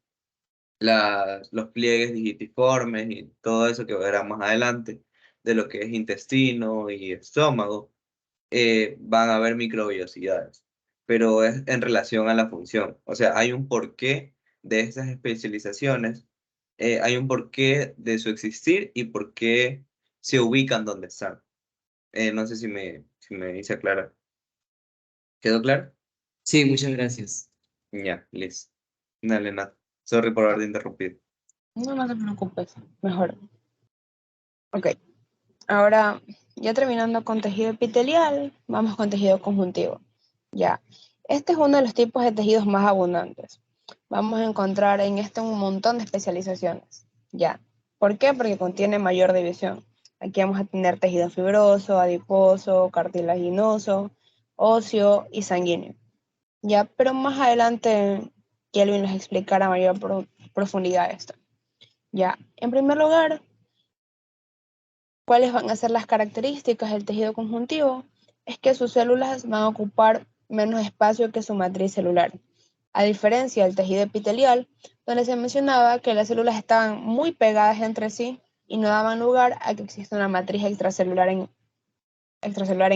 los pliegues digitiformes y todo eso que verán más adelante, de lo que es intestino y estómago, van a haber microvellosidades, pero es en relación a la función. O sea, hay un porqué de estas especializaciones, hay un porqué de su existir y por qué se ubican donde están. No sé si me hice aclarar. ¿Quedó claro? Sí, muchas gracias. Ya, listo. Dale, Nat. Sorry por haberte interrumpido. No, no te preocupes, mejor. Ok, ahora ya terminando con tejido epitelial, vamos con tejido conjuntivo. Ya, este es uno de los tipos de tejidos más abundantes. Vamos a encontrar en este un montón de especializaciones. Ya, ¿por qué? Porque contiene mayor división. Aquí vamos a tener tejido fibroso, adiposo, cartilaginoso, óseo y sanguíneo. Ya, pero más adelante Kelvin les explicará a mayor profundidad esto. Ya, en primer lugar, ¿cuáles van a ser las características del tejido conjuntivo? Es que sus células van a ocupar menos espacio que su matriz celular, a diferencia del tejido epitelial, donde se mencionaba que las células estaban muy pegadas entre sí y no daban lugar a que exista una matriz extracelular en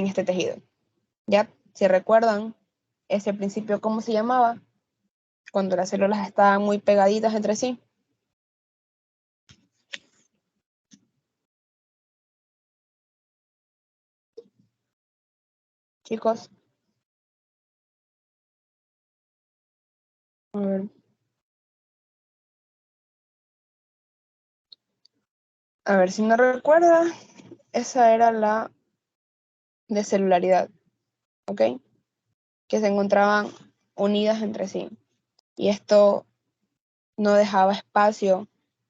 este tejido. Ya, si recuerdan ese principio, ¿cómo se llamaba? Cuando las células estaban muy pegaditas entre sí. Chicos, a ver. A ver, si no recuerda, esa era la de celularidad, ¿ok? Que se encontraban unidas entre sí. Y esto no dejaba espacio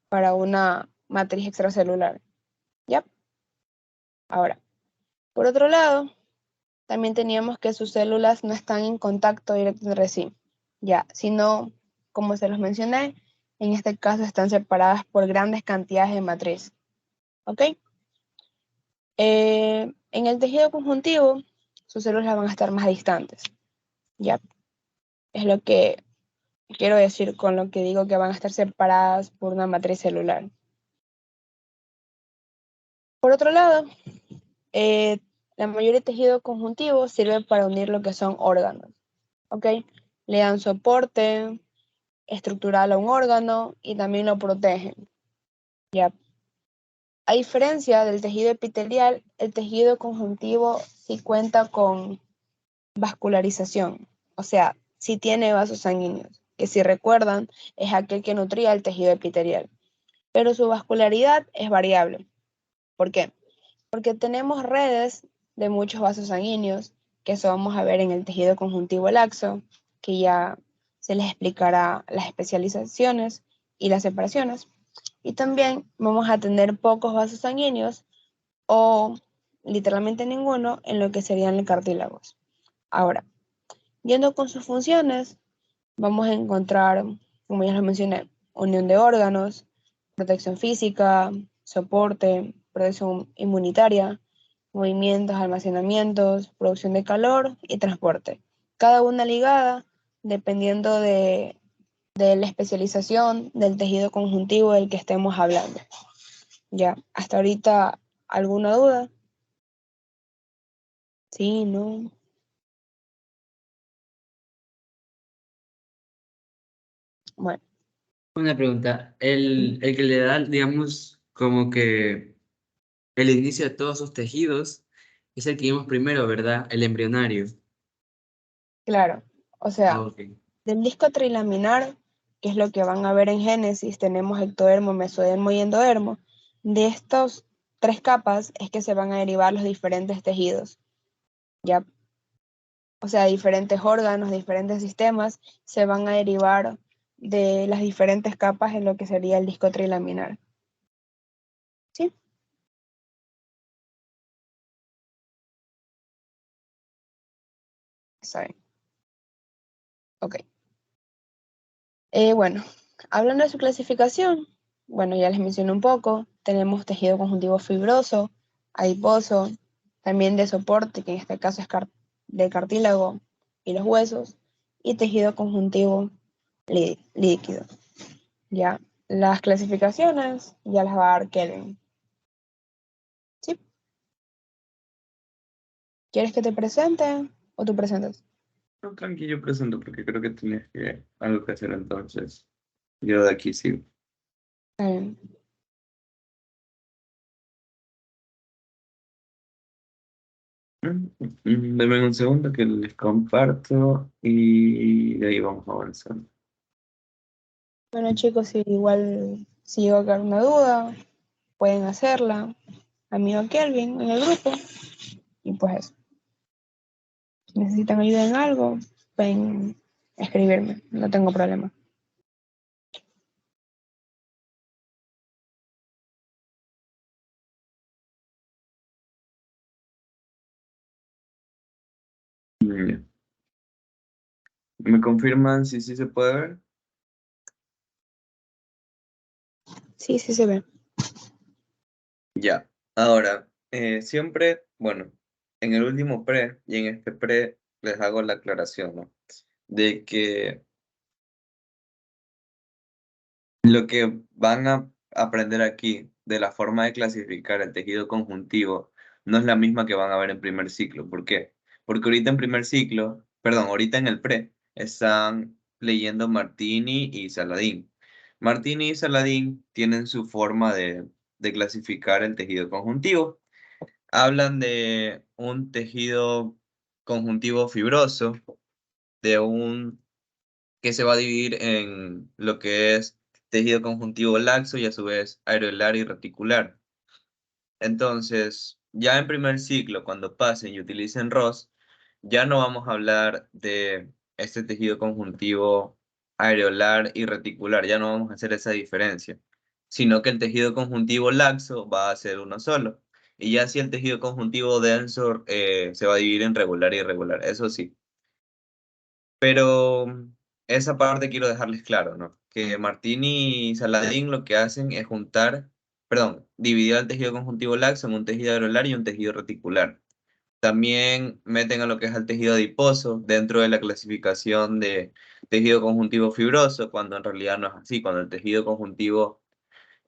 para una matriz extracelular. ¿Ya? Ahora, por otro lado, también teníamos que sus células no están en contacto directo entre sí, ya, sino, como se los mencioné, en este caso están separadas por grandes cantidades de matriz. ¿Ok? En el tejido conjuntivo, sus células van a estar más distantes. ¿Ya? Es lo que quiero decir con lo que digo que van a estar separadas por una matriz celular. Por otro lado, la mayoría de tejido conjuntivo sirve para unir lo que son órganos. ¿Ok? Le dan soporte estructural a un órgano y también lo protegen. ¿Ya? A diferencia del tejido epitelial, el tejido conjuntivo sí cuenta con vascularización, o sea, sí tiene vasos sanguíneos, que si recuerdan es aquel que nutría el tejido epitelial, pero su vascularidad es variable. ¿Por qué? Porque tenemos redes de muchos vasos sanguíneos, que eso vamos a ver en el tejido conjuntivo laxo, que ya se les explicará las especializaciones y las separaciones. Y también vamos a tener pocos vasos sanguíneos o literalmente ninguno en lo que serían los cartílagos. Ahora, Yendo con sus funciones, vamos a encontrar, como ya les mencioné, unión de órganos, protección física, soporte, protección inmunitaria, movimientos, almacenamientos, producción de calor y transporte. Cada una ligada dependiendo de la especialización del tejido conjuntivo del que estemos hablando. Ya, hasta ahorita, ¿alguna duda? Sí, no. Bueno, Una pregunta, el que le da, digamos, como que el inicio de todos sus tejidos es el que vimos primero, ¿verdad? El embrionario. claro. O Ah, sea, ok. del disco trilaminar, que es lo que van a ver en Génesis, tenemos ectodermo, mesodermo y endodermo. De estas tres capas es que se van a derivar los diferentes tejidos, ¿ya? O sea, diferentes órganos, diferentes sistemas se van a derivar de las diferentes capas en lo que sería el disco trilaminar. ¿Sí? Está bien. Ok. Bueno, hablando de su clasificación, bueno, ya les mencioné un poco. Tenemos tejido conjuntivo fibroso, adiposo, también de soporte, que en este caso es de cartílago y los huesos, y tejido conjuntivo líquido. Ya, las clasificaciones ya las va a dar Kelvin. ¿Sí? ¿Quieres que te presente o tú presentas? No, tranquilo, presento porque creo que tienes algo que hacer entonces. Yo de aquí sigo. Está bien. Denme un segundo que les comparto y de ahí vamos avanzando. Bueno, chicos, si igual si llega a quedar una duda, pueden hacerla. Amigo Kelvin en el grupo. Y pues eso. Si necesitan ayuda en algo, pueden escribirme. No tengo problema. Ya. ¿Me confirman si sí se puede ver? Sí, sí se ve. Ya. Ahora, siempre, bueno, en el último pre y en este pre les hago la aclaración, ¿no? De que lo que van a aprender aquí de la forma de clasificar el tejido conjuntivo no es la misma que van a ver en primer ciclo. ¿Por qué? Porque ahorita en primer ciclo, perdón, ahorita en el pre, están leyendo Martini y Saladín. Martini y Saladín tienen su forma de clasificar el tejido conjuntivo. Hablan de un tejido conjuntivo fibroso, de un que se va a dividir en lo que es tejido conjuntivo laxo y a su vez areolar y reticular. Entonces, ya en primer ciclo, cuando pasen y utilicen ROS, ya no vamos a hablar de este tejido conjuntivo areolar y reticular, ya no vamos a hacer esa diferencia, sino que el tejido conjuntivo laxo va a ser uno solo. Y ya si el tejido conjuntivo denso se va a dividir en regular y irregular, eso sí. Pero esa parte quiero dejarles claro, ¿no? Que Martín y Saladín lo que hacen es juntar, perdón, dividir el tejido conjuntivo laxo en un tejido areolar y un tejido reticular. También meten a lo que es el tejido adiposo dentro de la clasificación de tejido conjuntivo fibroso, cuando en realidad no es así,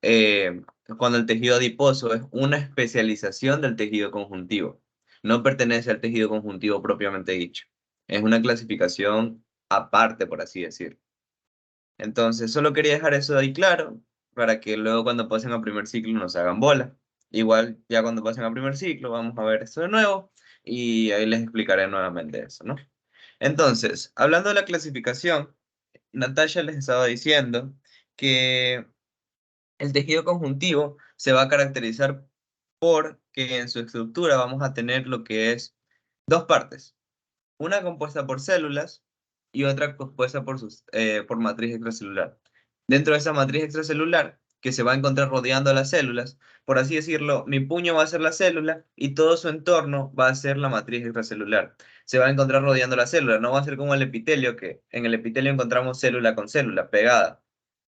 eh, cuando el tejido adiposo es una especialización del tejido conjuntivo, no pertenece al tejido conjuntivo propiamente dicho. Es una clasificación aparte, por así decir. Entonces, solo quería dejar eso ahí claro, para que luego cuando pasen a primer ciclo nos hagan bola. Igual, ya cuando pasen a primer ciclo, vamos a ver esto de nuevo y ahí les explicaré nuevamente eso, ¿no? Entonces, hablando de la clasificación, Natasha les estaba diciendo que el tejido conjuntivo se va a caracterizar porque en su estructura vamos a tener lo que es dos partes, una compuesta por células y otra compuesta por matriz extracelular. Dentro de esa matriz extracelular que se va a encontrar rodeando las células. Por así decirlo, mi puño va a ser la célula y todo su entorno va a ser la matriz extracelular. Se va a encontrar rodeando la célula, no va a ser como el epitelio, que en el epitelio encontramos célula con célula pegada.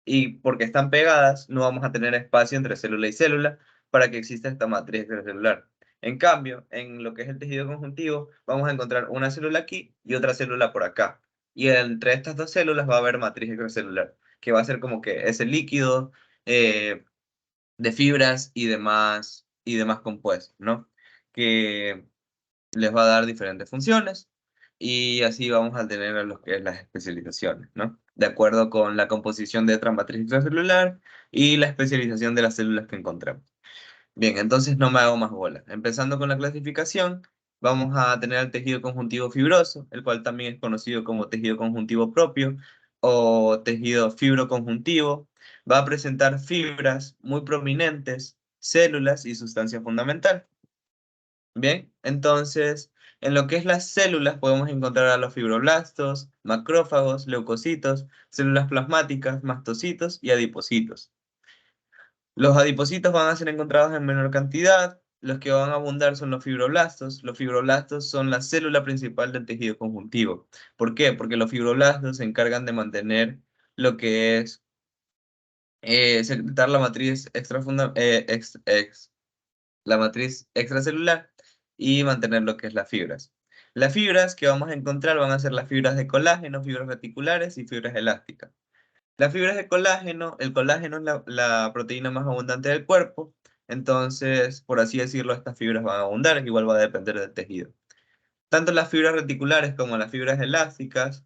Y porque están pegadas, no vamos a tener espacio entre célula y célula para que exista esta matriz extracelular. En cambio, en lo que es el tejido conjuntivo, vamos a encontrar una célula aquí y otra célula por acá. Y entre estas dos células va a haber matriz extracelular, que va a ser como que ese líquido eh, de fibras y demás compuestos, ¿no? Que les va a dar diferentes funciones y así vamos a tener lo que es las especializaciones, ¿no? De acuerdo con la composición de otra matriz extracelular y la especialización de las células que encontramos. Bien, entonces no me hago más bola. Empezando con la clasificación, vamos a tener el tejido conjuntivo fibroso, el cual también es conocido como tejido conjuntivo propio o tejido fibroconjuntivo. Va a presentar fibras muy prominentes, células y sustancia fundamental. Bien, entonces, en lo que es las células podemos encontrar a los fibroblastos, macrófagos, leucocitos, células plasmáticas, mastocitos y adipocitos. Los adipocitos van a ser encontrados en menor cantidad, los que van a abundar son los fibroblastos. Los fibroblastos son la célula principal del tejido conjuntivo. ¿Por qué? Porque los fibroblastos se encargan de mantener lo que es secretar la matriz la matriz extracelular y mantener lo que es las fibras. Las fibras que vamos a encontrar van a ser las fibras de colágeno, fibras reticulares y fibras elásticas. Las fibras de colágeno, el colágeno es la proteína más abundante del cuerpo, entonces, por así decirlo, estas fibras van a abundar, igual va a depender del tejido. Tanto las fibras reticulares como las fibras elásticas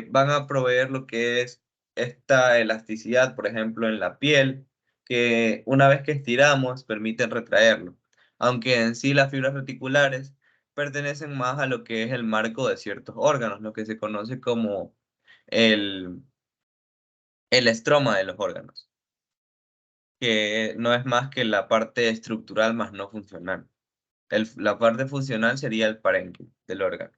van a proveer lo que es esta elasticidad, por ejemplo, en la piel, que una vez que estiramos permiten retraerlo, aunque en sí las fibras reticulares pertenecen más a lo que es el marco de ciertos órganos, lo que se conoce como el, el estroma de los órganos, que no es más que la parte estructural más no funcional. La parte funcional sería el parénquima del órgano.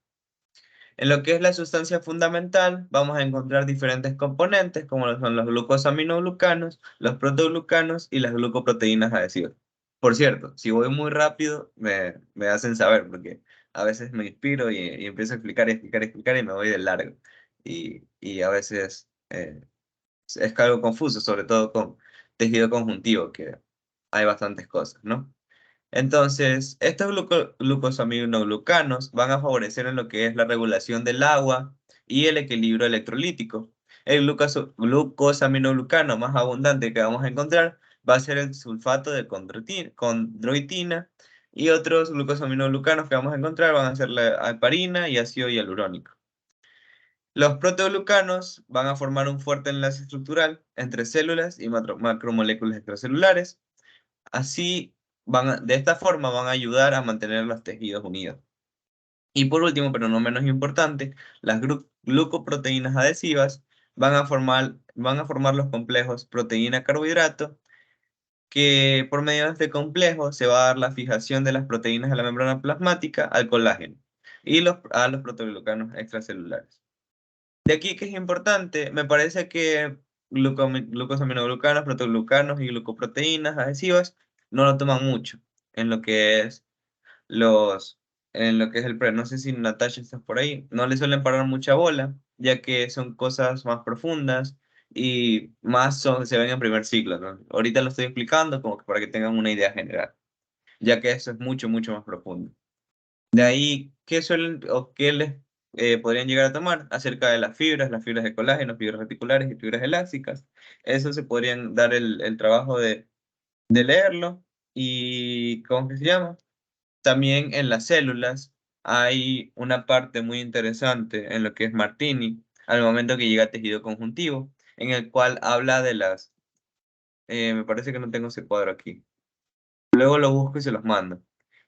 En lo que es la sustancia fundamental, vamos a encontrar diferentes componentes, como lo son los glucosaminoglucanos, los protoglucanos y las glucoproteínas adhesivas. Por cierto, si voy muy rápido, me hacen saber, porque a veces me inspiro y empiezo a explicar y explicar y explicar y me voy de largo. Y a veces es algo confuso, sobre todo con tejido conjuntivo, que hay bastantes cosas, ¿no? Entonces, estos glucosaminoglucanos van a favorecer en lo que es la regulación del agua y el equilibrio electrolítico. El glucosaminoglucano más abundante que vamos a encontrar va a ser el sulfato de condroitina y otros glucosaminoglucanos que vamos a encontrar van a ser la heparina y ácido hialurónico. Los proteoglucanos van a formar un fuerte enlace estructural entre células y macromoléculas extracelulares. Así, de esta forma van a ayudar a mantener los tejidos unidos. Y por último, pero no menos importante, las glucoproteínas adhesivas van a formar los complejos proteína-carbohidrato, que por medio de este complejo se va a dar la fijación de las proteínas de la membrana plasmática al colágeno y a los proteoglucanos extracelulares. De aquí que es importante, me parece que glucosaminoglucanos, protoglucanos y glucoproteínas adhesivas no lo toman mucho en lo que es los, en lo que es el pre. No sé si Natasha está por ahí. No le suelen parar mucha bola, ya que son cosas más profundas y más se ven en primer ciclo, ¿no? Ahorita lo estoy explicando como que para que tengan una idea general, ya que eso es mucho, mucho más profundo. De ahí, ¿qué suelen o qué les podrían llegar a tomar acerca de las fibras de colágeno, fibras reticulares y fibras elásticas? Eso se podrían dar el trabajo de leerlo y, ¿cómo que se llama? También en las células hay una parte muy interesante en lo que es Martini, al momento que llega a tejido conjuntivo, en el cual habla de me parece que no tengo ese cuadro aquí. Luego lo busco y se los mando.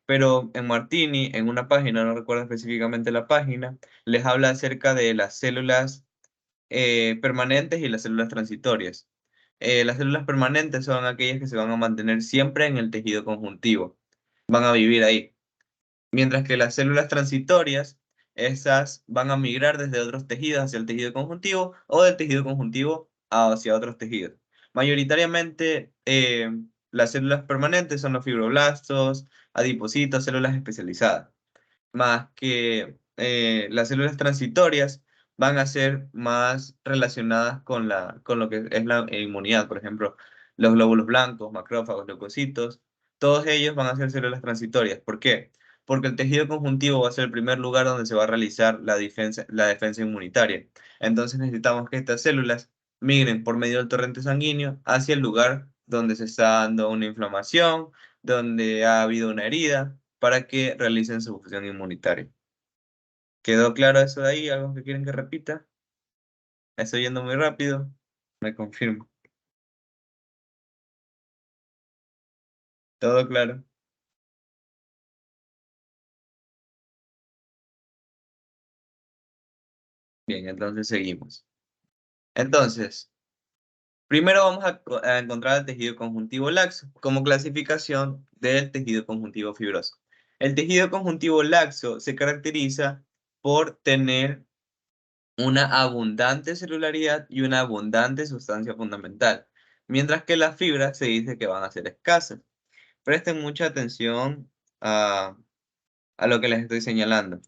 Pero en Martini, en una página, no recuerdo específicamente la página, les habla acerca de las células permanentes y las células transitorias. Las células permanentes son aquellas que se van a mantener siempre en el tejido conjuntivo, van a vivir ahí. Mientras que las células transitorias, esas van a migrar desde otros tejidos hacia el tejido conjuntivo o del tejido conjuntivo hacia otros tejidos. Mayoritariamente, las células permanentes son los fibroblastos, adipocitos, células especializadas, más que las células transitorias van a ser más relacionadas con lo que es la inmunidad. Por ejemplo, los glóbulos blancos, macrófagos, leucocitos, todos ellos van a ser células transitorias. ¿Por qué? Porque el tejido conjuntivo va a ser el primer lugar donde se va a realizar la defensa inmunitaria. Entonces necesitamos que estas células migren por medio del torrente sanguíneo hacia el lugar donde se está dando una inflamación, donde ha habido una herida, para que realicen su función inmunitaria. ¿Quedó claro eso de ahí? ¿Algo que quieren que repita? ¿Estoy yendo muy rápido? Me confirmo. ¿Todo claro? Bien, entonces seguimos. Entonces, primero vamos a encontrar el tejido conjuntivo laxo como clasificación del tejido conjuntivo fibroso. El tejido conjuntivo laxo se caracteriza por tener una abundante celularidad y una abundante sustancia fundamental, mientras que las fibras se dice que van a ser escasas. Presten mucha atención a, a lo que les estoy señalando.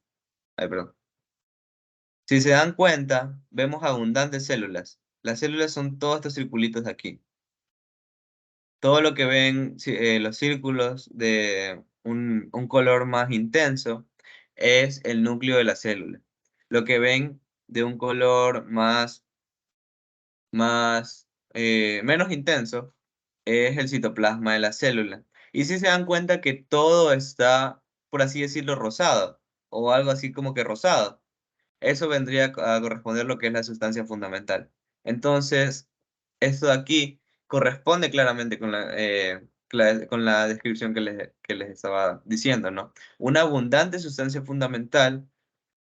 Ay, perdón. Si se dan cuenta, vemos abundantes células. Las células son todos estos circulitos de aquí. Todo lo que ven, los círculos de un color más intenso es el núcleo de la célula. Lo que ven de un color menos intenso es el citoplasma de la célula. Y si se dan cuenta que todo está, por así decirlo, rosado, o algo así como que rosado, eso vendría a corresponder a lo que es la sustancia fundamental. Entonces, esto de aquí corresponde claramente con la descripción que les estaba diciendo, ¿no? Una abundante sustancia fundamental,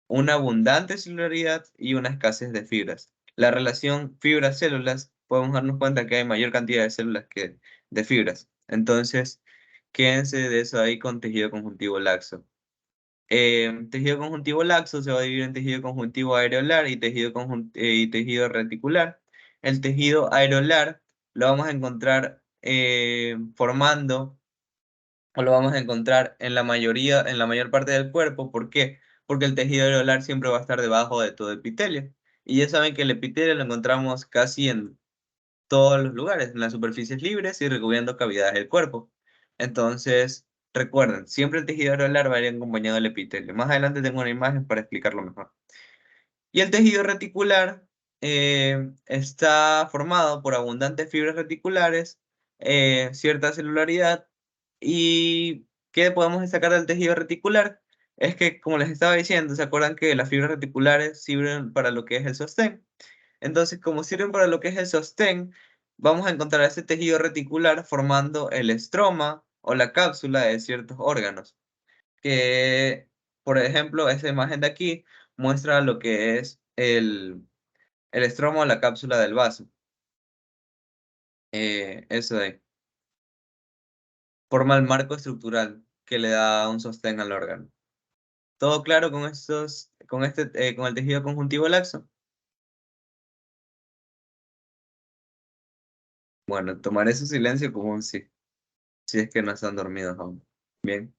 una abundante celularidad y una escasez de fibras. La relación fibras-células, podemos darnos cuenta que hay mayor cantidad de células que de fibras. Entonces, quédense de eso ahí con tejido conjuntivo laxo. Tejido conjuntivo laxo se va a dividir en tejido conjuntivo areolar y tejido reticular. El tejido areolar lo vamos a encontrar formando, o lo vamos a encontrar en la mayor parte del cuerpo. ¿Por qué? Porque el tejido areolar siempre va a estar debajo de todo epitelio. Y ya saben que el epitelio lo encontramos casi en todos los lugares, en las superficies libres y recubriendo cavidades del cuerpo. Entonces, recuerden, siempre el tejido areolar va a ir acompañado del epitelio. Más adelante tengo una imagen para explicarlo mejor. Y el tejido reticular está formado por abundantes fibras reticulares, cierta celularidad. ¿Y qué podemos destacar del tejido reticular? Es que, como les estaba diciendo, ¿se acuerdan que las fibras reticulares sirven para lo que es el sostén? Entonces, como sirven para lo que es el sostén, vamos a encontrar ese tejido reticular formando el estroma o la cápsula de ciertos órganos. Que, por ejemplo, esta imagen de aquí muestra lo que es el estroma o la cápsula del vaso. Eso de ahí. Forma el marco estructural que le da un sostén al órgano. ¿Todo claro con con el tejido conjuntivo laxo? Bueno, tomaré su silencio como un sí, si es que no están dormidos aún. Bien.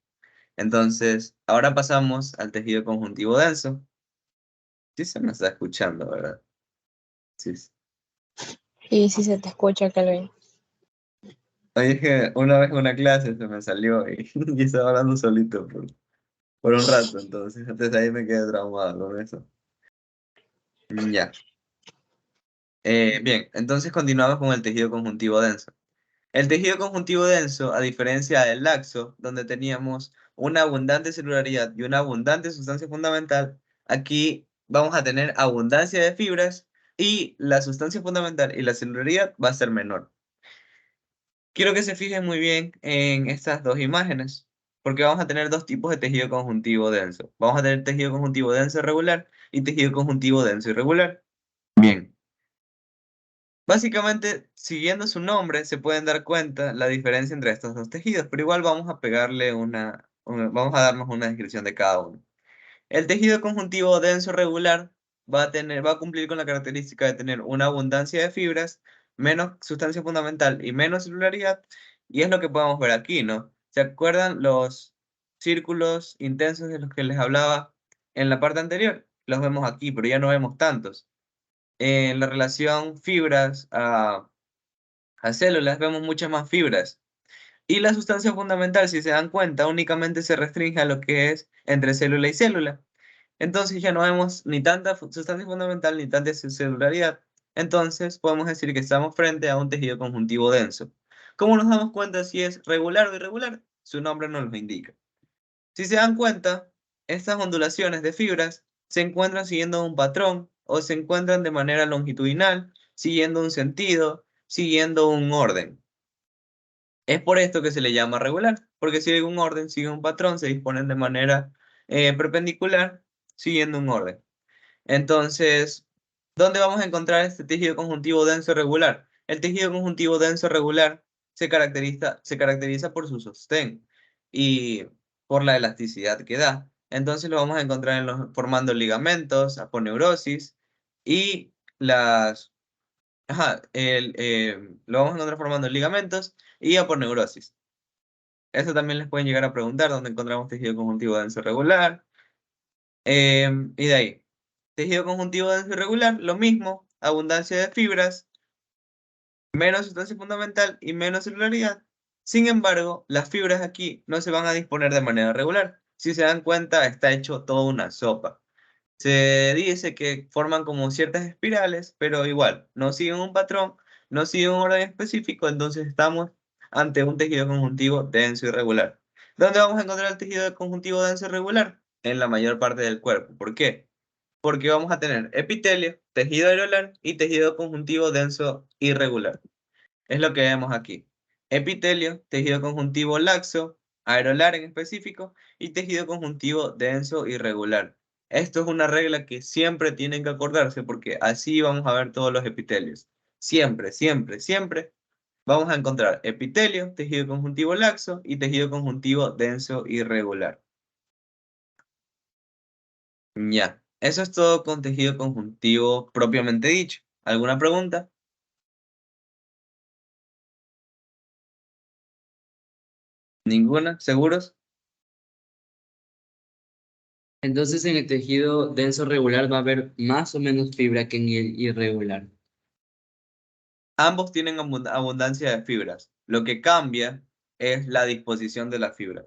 Entonces, ahora pasamos al tejido conjuntivo denso. Sí se me está escuchando, ¿verdad? Sí. Y si se te escucha, Kelvin. Oye, es que una vez en una clase se me salió y estaba hablando solito por un rato, entonces antes de ahí me quedé traumado con eso. Ya. Bien, entonces continuamos con el tejido conjuntivo denso. El tejido conjuntivo denso, a diferencia del laxo, donde teníamos una abundante celularidad y una abundante sustancia fundamental, aquí vamos a tener abundancia de fibras y la sustancia fundamental y la celularidad va a ser menor. Quiero que se fijen muy bien en estas dos imágenes, porque vamos a tener dos tipos de tejido conjuntivo denso. Vamos a tener tejido conjuntivo denso regular y tejido conjuntivo denso irregular. Bien. Básicamente, siguiendo su nombre, se pueden dar cuenta la diferencia entre estos dos tejidos, pero igual vamos a pegarle vamos a darnos una descripción de cada uno. El tejido conjuntivo denso regular va a cumplir con la característica de tener una abundancia de fibras, menos sustancia fundamental y menos celularidad, y es lo que podemos ver aquí, ¿no? ¿Se acuerdan los círculos intensos de los que les hablaba en la parte anterior? Los vemos aquí, pero ya no vemos tantos. En la relación fibras a células vemos muchas más fibras. Y la sustancia fundamental, si se dan cuenta, únicamente se restringe a lo que es entre célula y célula. Entonces ya no vemos ni tanta sustancia fundamental ni tanta celularidad. Entonces podemos decir que estamos frente a un tejido conjuntivo denso. ¿Cómo nos damos cuenta si es regular o irregular? Su nombre nos lo indica. Si se dan cuenta, estas ondulaciones de fibras se encuentran siguiendo un patrón o se encuentran de manera longitudinal, siguiendo un sentido, siguiendo un orden. Es por esto que se le llama regular, porque sigue un orden, sigue un patrón, se disponen de manera perpendicular, siguiendo un orden. Entonces, ¿dónde vamos a encontrar este tejido conjuntivo denso regular? El tejido conjuntivo denso regular se caracteriza por su sostén y por la elasticidad que da. Entonces lo vamos a encontrar formando ligamentos, aponeurosis y las... lo vamos a encontrar formando ligamentos y aponeurosis. Eso también les pueden llegar a preguntar dónde encontramos tejido conjuntivo denso regular. Y de ahí, tejido conjuntivo denso irregular, lo mismo, abundancia de fibras, menos sustancia fundamental y menos celularidad. Sin embargo, las fibras aquí no se van a disponer de manera regular. Si se dan cuenta, está hecho toda una sopa. Se dice que forman como ciertas espirales, pero igual, no siguen un patrón, no siguen un orden específico, entonces estamos ante un tejido conjuntivo denso y irregular. ¿Dónde vamos a encontrar el tejido conjuntivo denso y irregular? En la mayor parte del cuerpo. ¿Por qué? Porque vamos a tener epitelio, tejido areolar y tejido conjuntivo denso irregular. Es lo que vemos aquí. Epitelio, tejido conjuntivo laxo, areolar en específico, y tejido conjuntivo denso irregular. Esto es una regla que siempre tienen que acordarse porque así vamos a ver todos los epitelios. Siempre, siempre, siempre vamos a encontrar epitelio, tejido conjuntivo laxo y tejido conjuntivo denso irregular. Ya, eso es todo con tejido conjuntivo propiamente dicho. ¿Alguna pregunta? ¿Ninguna? ¿Seguros? Entonces, en el tejido denso regular va a haber más o menos fibra que en el irregular. Ambos tienen abundancia de fibras. Lo que cambia es la disposición de la fibra.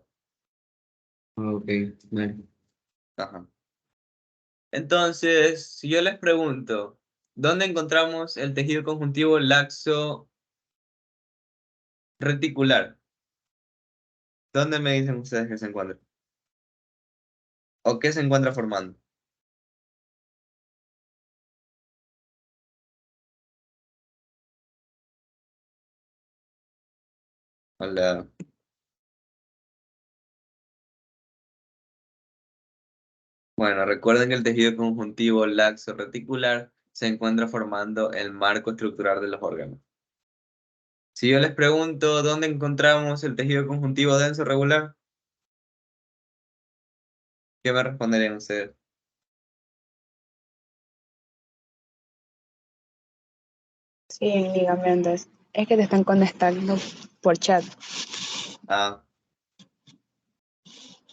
Ok, vale. Ajá. Entonces, si yo les pregunto, ¿dónde encontramos el tejido conjuntivo laxo reticular? ¿Dónde me dicen ustedes que se encuentra? ¿O qué se encuentra formando? Hola. Bueno, recuerden que el tejido conjuntivo laxo reticular se encuentra formando el marco estructural de los órganos. Si yo les pregunto, ¿dónde encontramos el tejido conjuntivo denso regular? ¿Qué me responderían ustedes? Sí, en ligamentos. Es que te están conectando por chat. Ah,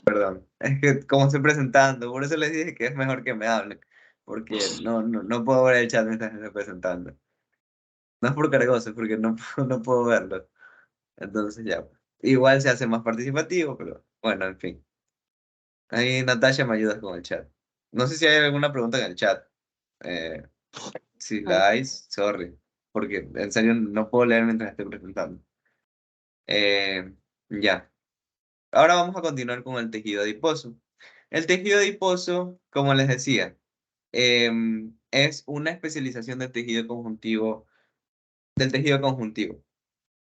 perdón. Es que como estoy presentando, por eso les dije que es mejor que me hablen, porque no puedo ver el chat mientras estoy presentando. No es por cargoso, es porque no puedo verlo. Entonces ya, pues. Igual se hace más participativo, pero bueno, en fin. Ahí Natasha me ayudas con el chat. No sé si hay alguna pregunta en el chat. Eh, si la hay, sorry, porque en serio no puedo leer mientras estoy presentando. Ya. Ahora vamos a continuar con el tejido adiposo. El tejido adiposo, como les decía, es una especialización del tejido conjuntivo.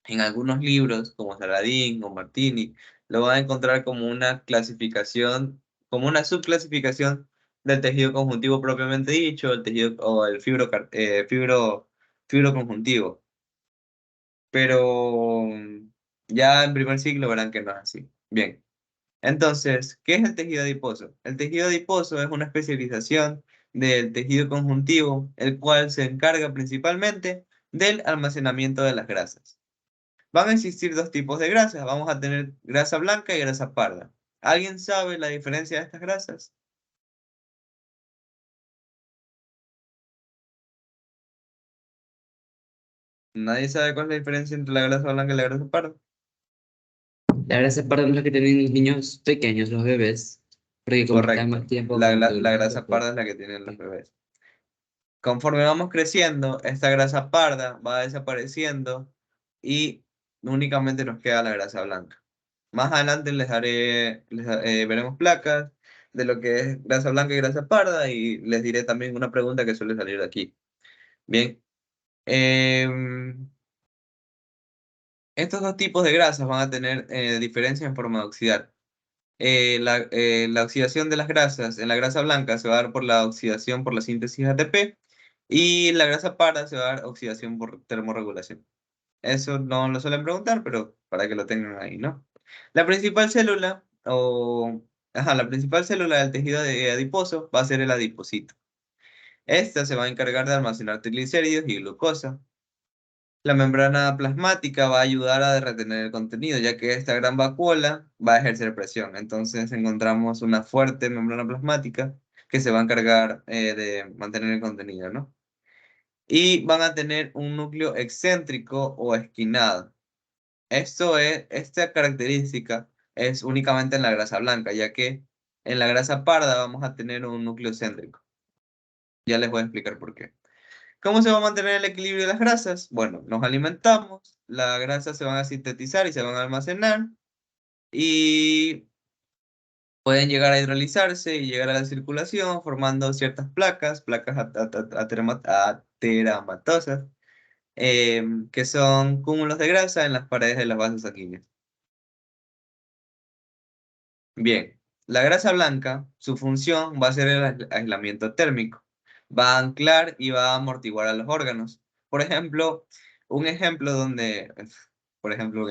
En algunos libros, como Saladín o Martini, lo van a encontrar como una clasificación, como una subclasificación del tejido conjuntivo propiamente dicho, el tejido o el fibro conjuntivo. Pero ya en primer siglo verán que no es así. Bien. Entonces, ¿qué es el tejido adiposo? El tejido adiposo es una especialización del tejido conjuntivo, el cual se encarga principalmente del almacenamiento de las grasas. Van a existir dos tipos de grasas. Vamos a tener grasa blanca y grasa parda. ¿Alguien sabe la diferencia de estas grasas? ¿Nadie sabe cuál es la diferencia entre la grasa blanca y la grasa parda? La grasa parda es la que tienen los niños pequeños, los bebés, porque como están Correcto. más tiempo La, con la- el la grasa cuerpo. parda es la que tienen los bebés. Conforme vamos creciendo, esta grasa parda va desapareciendo y únicamente nos queda la grasa blanca. Más adelante veremos placas de lo que es grasa blanca y grasa parda y les diré también una pregunta que suele salir de aquí. Bien. Estos dos tipos de grasas van a tener diferencias en forma de oxidar. La oxidación de las grasas en la grasa blanca se va a dar por la oxidación por la síntesis ATP y la grasa parda se va a dar oxidación por termorregulación. Eso no lo suelen preguntar, pero para que lo tengan ahí, ¿no? La principal célula la principal célula del tejido adiposo va a ser el adipocito. Esta se va a encargar de almacenar triglicéridos y glucosa. La membrana plasmática va a ayudar a retener el contenido, ya que esta gran vacuola va a ejercer presión. Entonces encontramos una fuerte membrana plasmática que se va a encargar de mantener el contenido, ¿no? Y van a tener un núcleo excéntrico o esquinado. Esta característica es únicamente en la grasa blanca, ya que en la grasa parda vamos a tener un núcleo excéntrico. Ya les voy a explicar por qué. ¿Cómo se va a mantener el equilibrio de las grasas? Bueno, nos alimentamos, las grasas se van a sintetizar y se van a almacenar y pueden llegar a hidrolizarse y llegar a la circulación formando ciertas placas ateramatosas, que son cúmulos de grasa en las paredes de las vasos sanguíneos. Bien, la grasa blanca, su función va a ser el aislamiento térmico. Va a anclar y va a amortiguar a los órganos. Por ejemplo, un ejemplo donde, por ejemplo,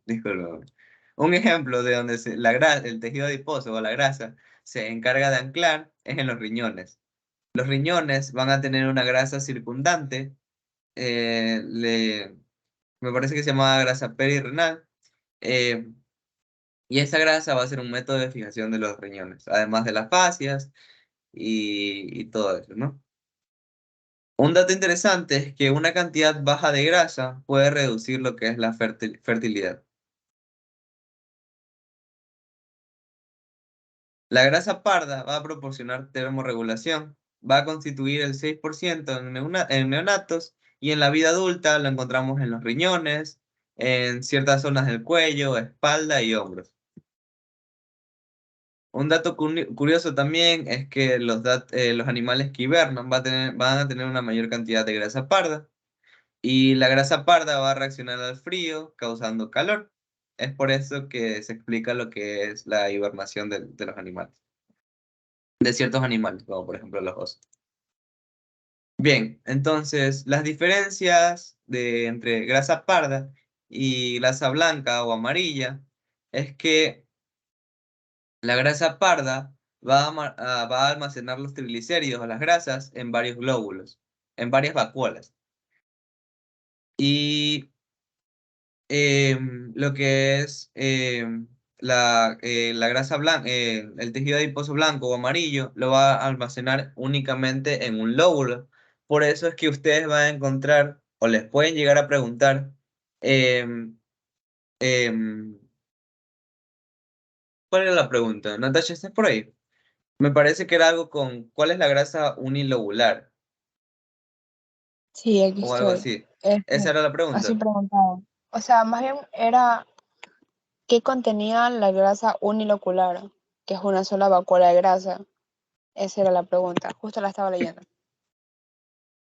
disculpe, un ejemplo de donde el tejido adiposo o la grasa se encarga de anclar es en los riñones. Los riñones van a tener una grasa circundante, me parece que se llama grasa perirenal, eh, y esta grasa va a ser un método de fijación de los riñones, además de las fascias y todo eso, ¿no? Un dato interesante es que una cantidad baja de grasa puede reducir lo que es la fertilidad. La grasa parda va a proporcionar termorregulación, va a constituir el 6% en neonatos y en la vida adulta lo encontramos en los riñones, en ciertas zonas del cuello, espalda y hombros. Un dato curioso también es que los animales que hibernan van a tener una mayor cantidad de grasa parda y la grasa parda va a reaccionar al frío causando calor. Es por eso que se explica lo que es la hibernación de los animales, de ciertos animales, como por ejemplo los osos. Bien, entonces las diferencias entre grasa parda y grasa blanca o amarilla es que la grasa parda va a almacenar los triglicéridos o las grasas en varios glóbulos, en varias vacuolas. Y lo que es la grasa blanca, el tejido adiposo blanco o amarillo, lo va a almacenar únicamente en un lóbulo. Por eso es que ustedes van a encontrar o les pueden llegar a preguntar, em, em, ¿cuál era la pregunta? Natasha, ¿estás por ahí? Me parece que era algo con ¿cuál es la grasa unilobular? Sí, aquí O algo estoy. así. Esa Este, era la así pregunta. preguntaba. O sea, más bien era ¿qué contenía la grasa unilocular? Que es una sola vacuola de grasa. Esa era la pregunta. Justo la estaba leyendo.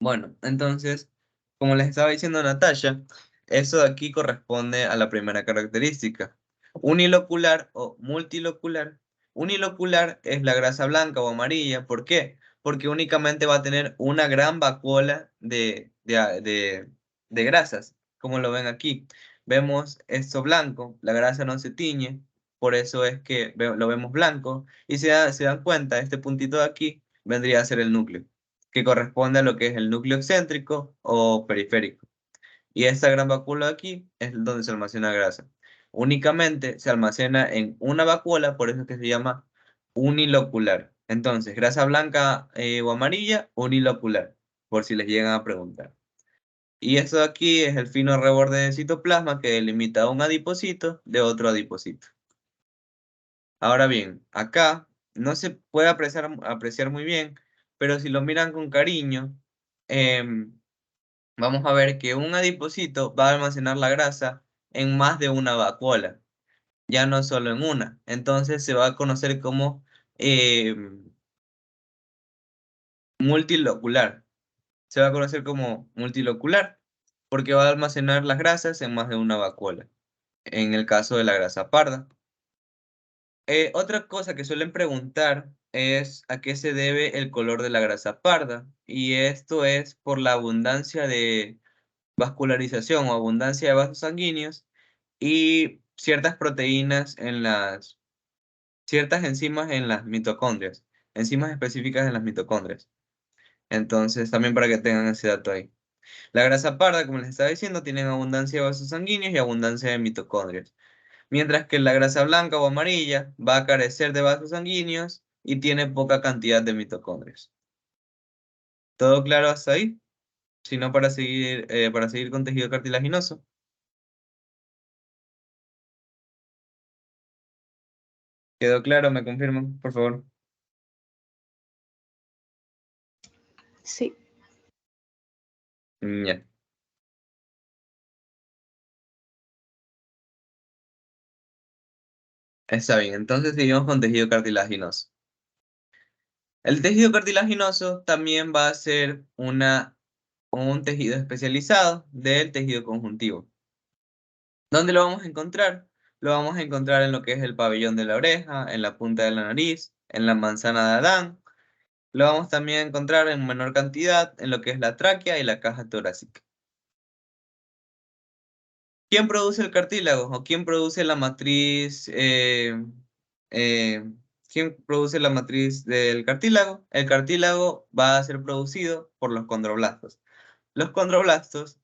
Bueno, entonces, como les estaba diciendo Natasha, eso de aquí corresponde a la primera característica. Unilocular o multilocular. Unilocular es la grasa blanca o amarilla. ¿Por qué? Porque únicamente va a tener una gran vacuola de grasas, como lo ven aquí. Vemos esto blanco, la grasa no se tiñe, por eso es que lo vemos blanco. Y se dan cuenta, este puntito de aquí vendría a ser el núcleo que corresponde a lo que es el núcleo excéntrico o periférico. Y esta gran vacuola aquí es donde se almacena grasa. Únicamente se almacena en una vacuola, por eso es que se llama unilocular. Entonces, grasa blanca o amarilla, unilocular, por si les llegan a preguntar. Y esto de aquí es el fino reborde del citoplasma que delimita un adipocito de otro adipocito. Ahora bien, acá no se puede apreciar muy bien, pero si lo miran con cariño, vamos a ver que un adipocito va a almacenar la grasa en más de una vacuola, ya no solo en una. Entonces se va a conocer como multilocular. Se va a conocer como multilocular porque va a almacenar las grasas en más de una vacuola, en el caso de la grasa parda. Otra cosa que suelen preguntar es a qué se debe el color de la grasa parda, y esto es por la abundancia de vascularización o abundancia de vasos sanguíneos y ciertas proteínas ciertas enzimas en las mitocondrias, enzimas específicas en las mitocondrias. Entonces, también para que tengan ese dato ahí. La grasa parda, como les estaba diciendo, tiene abundancia de vasos sanguíneos y abundancia de mitocondrias, mientras que la grasa blanca o amarilla va a carecer de vasos sanguíneos y tiene poca cantidad de mitocondrias. ¿Todo claro hasta ahí? Si no, para seguir con tejido cartilaginoso. ¿Quedó claro? ¿Me confirman, por favor? Sí. Ya. Está bien, entonces seguimos con tejido cartilaginoso. El tejido cartilaginoso también va a ser un tejido especializado del tejido conjuntivo. ¿Dónde lo vamos a encontrar? Lo vamos a encontrar en lo que es el pabellón de la oreja, en la punta de la nariz, en la manzana de Adán. Lo vamos también a encontrar en menor cantidad en lo que es la tráquea y la caja torácica. ¿Quién produce el cartílago? ¿O quién produce la matriz? Eh, ¿Quién produce la matriz del cartílago? El cartílago va a ser producido por los condroblastos. Los condroblastos,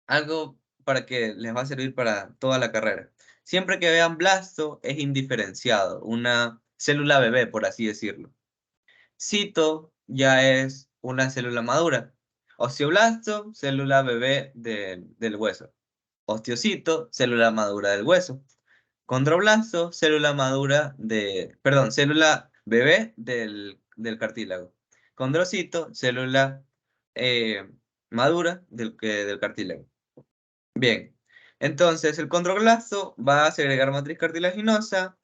algo para que les va a servir para toda la carrera. Siempre que vean blasto es indiferenciado, una célula bebé, por así decirlo. Cito ya es una célula madura. Osteoblasto, célula bebé del hueso. Osteocito, célula madura del hueso. Condroblasto, célula madura célula bebé del cartílago. Condrocito, célula eh, madura del cartílago. Bien, entonces el condroblasto va a segregar matriz cartilaginosa.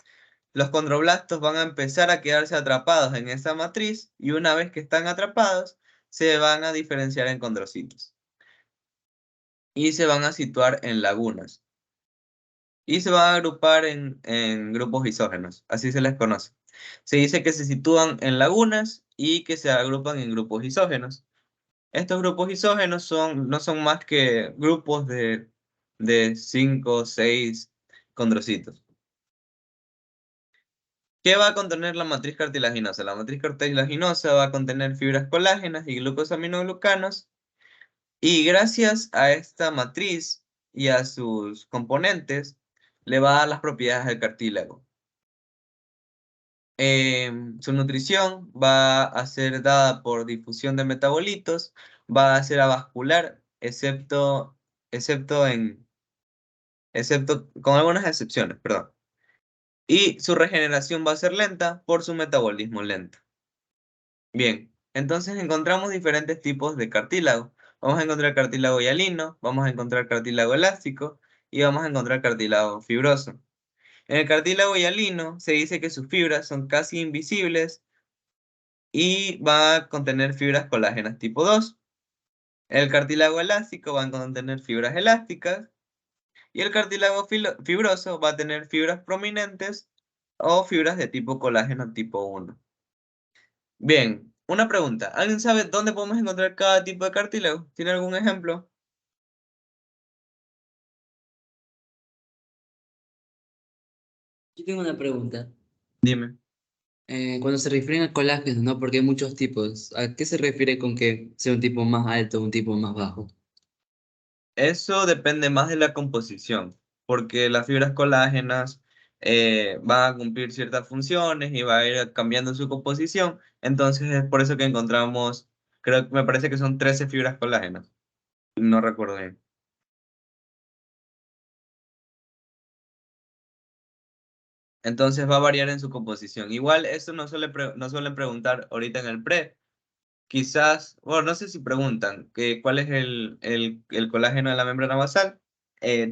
Los condroblastos van a empezar a quedarse atrapados en esa matriz y una vez que están atrapados, se van a diferenciar en condrocitos y se van a situar en lagunas y se van a agrupar en grupos isógenos, así se les conoce. Se dice que se sitúan en lagunas y que se agrupan en grupos isógenos. Estos grupos isógenos no son más que grupos de 5 o 6 condrocitos. ¿Qué va a contener la matriz cartilaginosa? La matriz cartilaginosa va a contener fibras colágenas y glucosaminoglucanos, y gracias a esta matriz y a sus componentes le va a dar las propiedades del cartílago. Su nutrición va a ser dada por difusión de metabolitos, va a ser avascular, excepto con algunas excepciones, perdón. Y su regeneración va a ser lenta por su metabolismo lento. Bien, entonces encontramos diferentes tipos de cartílago. Vamos a encontrar cartílago hialino, vamos a encontrar cartílago elástico y vamos a encontrar cartílago fibroso. En el cartílago hialino se dice que sus fibras son casi invisibles y va a contener fibras colágenas tipo 2. El cartílago elástico va a contener fibras elásticas y el cartílago fibroso va a tener fibras prominentes o fibras de tipo colágeno tipo 1. Bien, una pregunta. ¿Alguien sabe dónde podemos encontrar cada tipo de cartílago? ¿Tiene algún ejemplo? Yo tengo una pregunta. Dime. Cuando se refieren a colágeno, ¿no? Porque hay muchos tipos. ¿A qué se refiere con que sea un tipo más alto o un tipo más bajo? Eso depende más de la composición, porque las fibras colágenas van a cumplir ciertas funciones y va a ir cambiando su composición. Entonces es por eso que encontramos, creo que me parece que son 13 fibras colágenas. No recuerdo bien. Entonces va a variar en su composición. Igual eso no suelen preguntar ahorita en el pre. Quizás, bueno, no sé si preguntan que cuál es el colágeno de la membrana basal,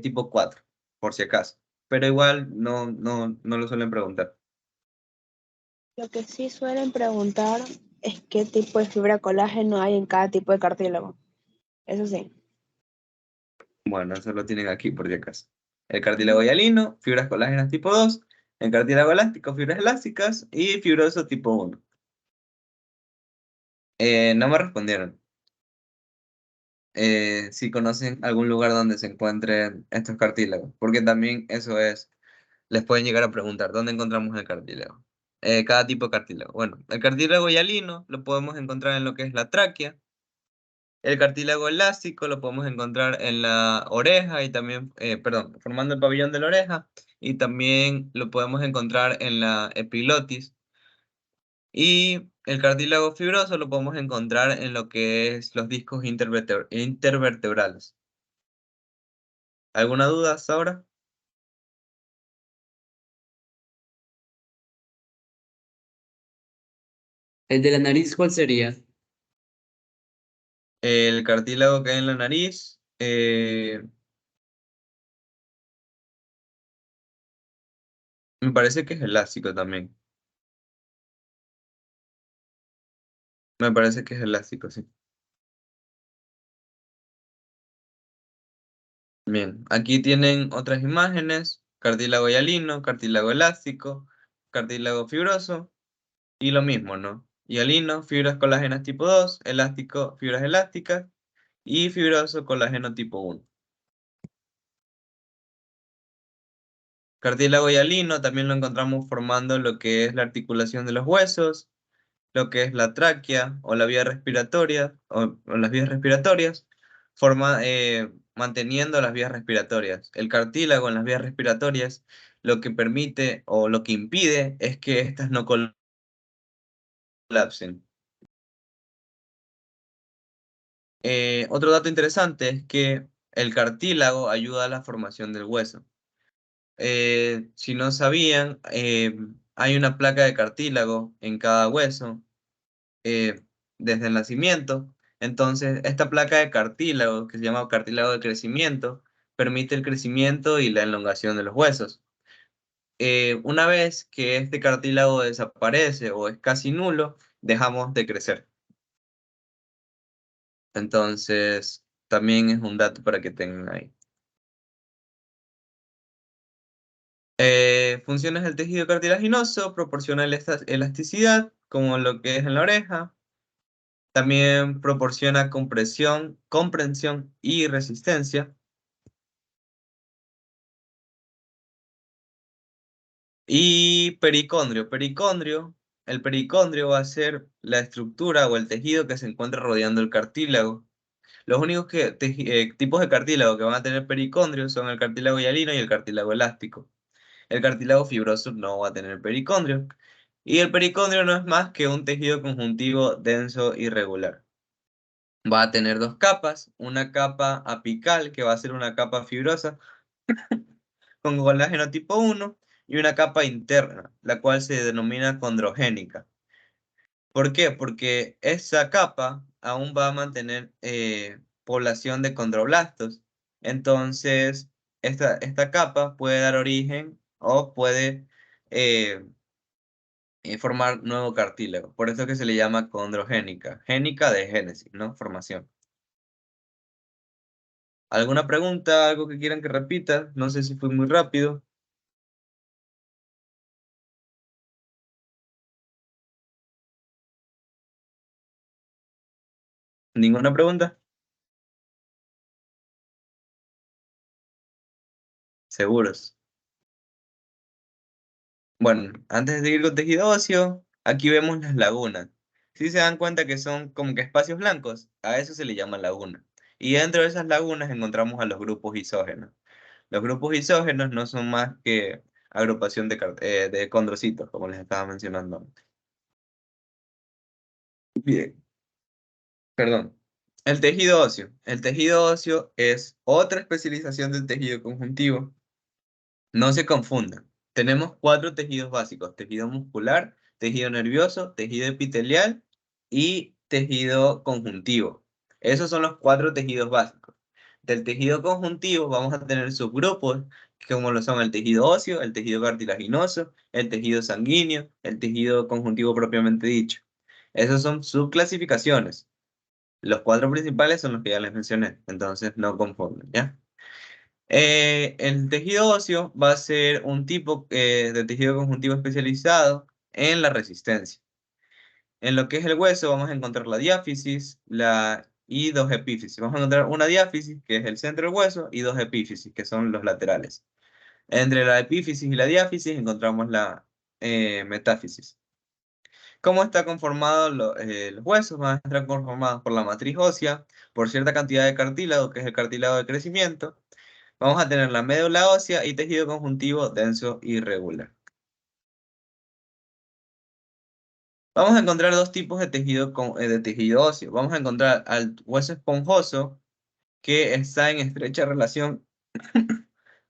tipo 4 por si acaso. Pero igual no lo suelen preguntar. Lo que sí suelen preguntar es qué tipo de fibra colágeno hay en cada tipo de cartílago. Eso sí. Bueno, eso lo tienen aquí por si acaso. El cartílago hialino, fibras colágenas tipo 2, el cartílago elástico, fibras elásticas y fibroso tipo 1. No me respondieron. Si conocen algún lugar donde se encuentren estos cartílagos, porque también eso es, les pueden llegar a preguntar, ¿dónde encontramos el cartílago? Cada tipo de cartílago. Bueno, el cartílago hialino lo podemos encontrar en lo que es la tráquea. El cartílago elástico lo podemos encontrar en la oreja y también, perdón, formando el pabellón de la oreja, y también lo podemos encontrar en la epiglotis. Y el cartílago fibroso lo podemos encontrar en lo que es los discos intervertebrales. ¿Alguna duda hasta ahora? ¿El de la nariz cuál sería? El cartílago que hay en la nariz, me parece que es elástico también. Me parece que es elástico, sí. Bien, aquí tienen otras imágenes, cartílago hialino, cartílago elástico, cartílago fibroso y lo mismo, ¿no? Hialino, fibras colágenas tipo 2, elástico, fibras elásticas y fibroso, colágeno tipo 1. Cartílago hialino también lo encontramos formando lo que es la articulación de los huesos, lo que es la tráquea o la vía respiratoria o las vías respiratorias, manteniendo las vías respiratorias. El cartílago en las vías respiratorias lo que permite o lo que impide es que éstas no colapsen. Otro dato interesante es que el cartílago ayuda a la formación del hueso. Si no sabían, hay una placa de cartílago en cada hueso eh, desde el nacimiento. Entonces, esta placa de cartílago, que se llama cartílago de crecimiento, permite el crecimiento y la elongación de los huesos. Una vez que este cartílago desaparece o es casi nulo, dejamos de crecer. Entonces, también es un dato para que tengan ahí. Funciones del tejido cartilaginoso, proporciona elasticidad, como lo que es en la oreja. También proporciona compresión, comprensión y resistencia. Y pericondrio. El pericondrio va a ser la estructura o el tejido que se encuentra rodeando el cartílago. Los únicos tipos de cartílago que van a tener pericondrio son el cartílago hialino y el cartílago elástico. El cartílago fibroso no va a tener pericondrio. Y el pericondrio no es más que un tejido conjuntivo denso y regular. Va a tener dos capas, una capa apical que va a ser una capa fibrosa con colágeno tipo 1 y una capa interna, la cual se denomina condrogénica. ¿Por qué? Porque esa capa aún va a mantener población de condroblastos. Entonces, esta capa puede dar origen o puede eh, formar nuevo cartílago. Por eso es que se le llama condrogénica. Génica de génesis, ¿no? Formación. ¿Alguna pregunta? ¿Algo que quieran que repita? No sé si fue muy rápido. ¿Ninguna pregunta? Seguros. Bueno, antes de seguir con tejido óseo, aquí vemos las lagunas. Si se dan cuenta que son como que espacios blancos, a eso se le llama laguna. Y dentro de esas lagunas encontramos a los grupos isógenos. Los grupos isógenos no son más que agrupación de condrocitos, como les estaba mencionando antes. Bien, perdón. El tejido óseo. El tejido óseo es otra especialización del tejido conjuntivo. No se confundan. Tenemos 4 tejidos básicos: tejido muscular, tejido nervioso, tejido epitelial y tejido conjuntivo. Esos son los 4 tejidos básicos. Del tejido conjuntivo vamos a tener subgrupos, como lo son el tejido óseo, el tejido cartilaginoso, el tejido sanguíneo, el tejido conjuntivo propiamente dicho. Esas son subclasificaciones. Los 4 principales son los que ya les mencioné, entonces no confunden, ¿ya? El tejido óseo va a ser un tipo de tejido conjuntivo especializado en la resistencia. En lo que es el hueso vamos a encontrar la diáfisis y 2 epífisis. Vamos a encontrar una diáfisis, que es el centro del hueso, y 2 epífisis, que son los laterales. Entre la epífisis y la diáfisis encontramos la metáfisis. ¿Cómo está conformado los huesos? Van a estar conformados por la matriz ósea, por cierta cantidad de cartílago, que es el cartílago de crecimiento. Vamos a tener la médula ósea y tejido conjuntivo denso y regular. Vamos a encontrar 2 tipos de tejido óseo. Vamos a encontrar al hueso esponjoso, que está en estrecha relación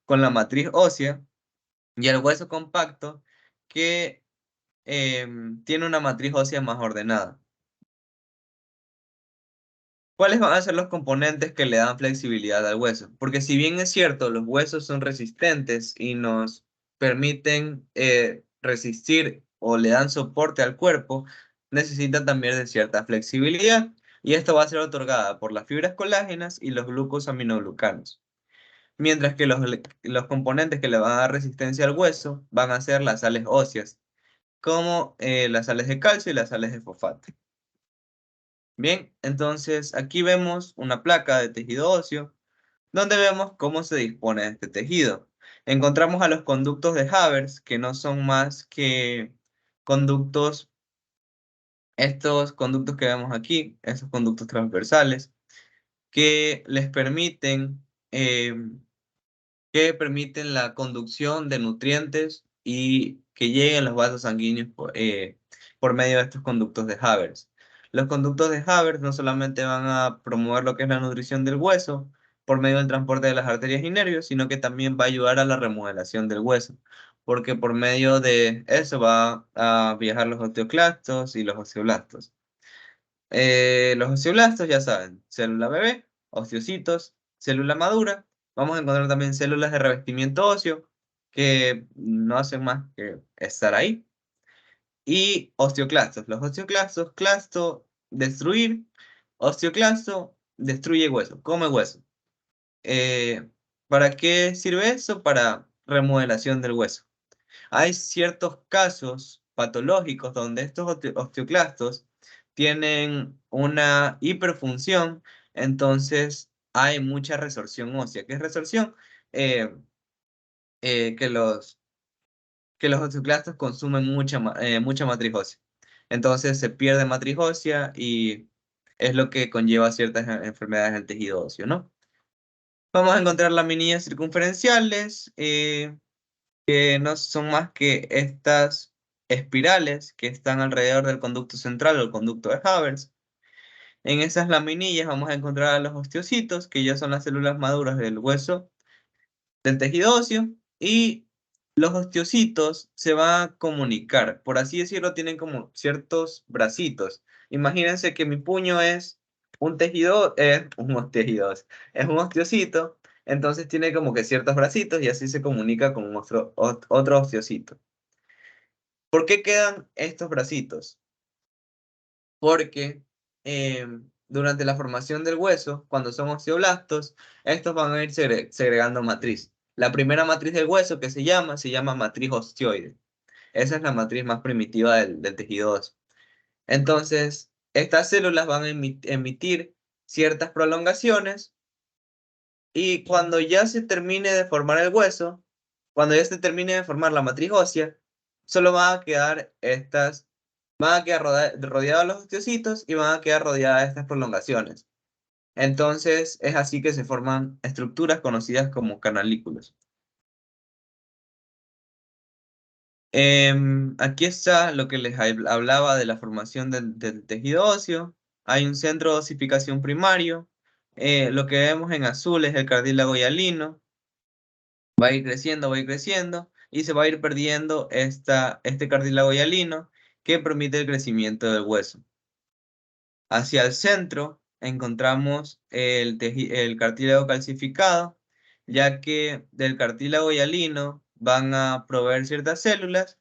con la matriz ósea, y al hueso compacto, que tiene una matriz ósea más ordenada. ¿Cuáles van a ser los componentes que le dan flexibilidad al hueso? Porque si bien es cierto, los huesos son resistentes y nos permiten resistir o le dan soporte al cuerpo, necesitan también de cierta flexibilidad. Y esto va a ser otorgada por las fibras colágenas y los glucosaminoglucanos. Mientras que los componentes que le van a dar resistencia al hueso van a ser las sales óseas, como las sales de calcio y las sales de fosfato. Bien, entonces aquí vemos una placa de tejido óseo, donde vemos cómo se dispone este tejido. Encontramos a los conductos de Haber, que no son más que conductos, estos conductos que vemos aquí, estos conductos transversales, que les permiten, la conducción de nutrientes y que lleguen a los vasos sanguíneos por medio de estos conductos de Haber. Los conductos de Haber no solamente van a promover lo que es la nutrición del hueso por medio del transporte de las arterias y nervios, sino que también va a ayudar a la remodelación del hueso, porque por medio de eso va a viajar los osteoclastos y los osteoblastos. Los osteoblastos, ya saben, célula bebé, osteocitos, célula madura. Vamos a encontrar también células de revestimiento óseo, que no hacen más que estar ahí. Y osteoclastos. Los osteoclastos, clasto, destruir. Osteoclasto, destruye hueso, come hueso. ¿Para qué sirve eso? Para remodelación del hueso. Hay ciertos casos patológicos donde estos osteoclastos tienen una hiperfunción, entonces hay mucha resorción ósea. ¿Qué es resorción? Eh, que los osteoclastos consumen mucha matriz ósea. Entonces se pierde matriz ósea y es lo que conlleva ciertas enfermedades del tejido óseo, ¿no? Vamos a encontrar laminillas circunferenciales, que no son más que estas espirales que están alrededor del conducto central o el conducto de Haber. En esas laminillas vamos a encontrar a los osteocitos, que ya son las células maduras del hueso del tejido óseo, y los osteocitos se van a comunicar, por así decirlo, tienen como ciertos bracitos. Imagínense que mi puño es un tejido, es un osteocito, entonces tiene como que ciertos bracitos y así se comunica con otro osteocito. ¿Por qué quedan estos bracitos? Porque durante la formación del hueso, cuando son osteoblastos, estos van a ir segregando matriz. La primera matriz del hueso que se llama matriz osteoide. Esa es la matriz más primitiva del tejido óseo. Entonces, estas células van a emitir ciertas prolongaciones y cuando ya se termine de formar el hueso, cuando ya se termine de formar la matriz ósea, solo van a quedar rodeados los osteocitos y van a quedar rodeadas estas prolongaciones. Entonces, es así que se forman estructuras conocidas como canalículas. Aquí está lo que les hablaba de la formación del tejido óseo. Hay un centro de osificación primario. Lo que vemos en azul es el cartílago hialino. Va a ir creciendo, va a ir creciendo y se va a ir perdiendo este cartílago hialino que permite el crecimiento del hueso. Hacia el centro encontramos el cartílago calcificado, ya que del cartílago hialino van a proveer ciertas células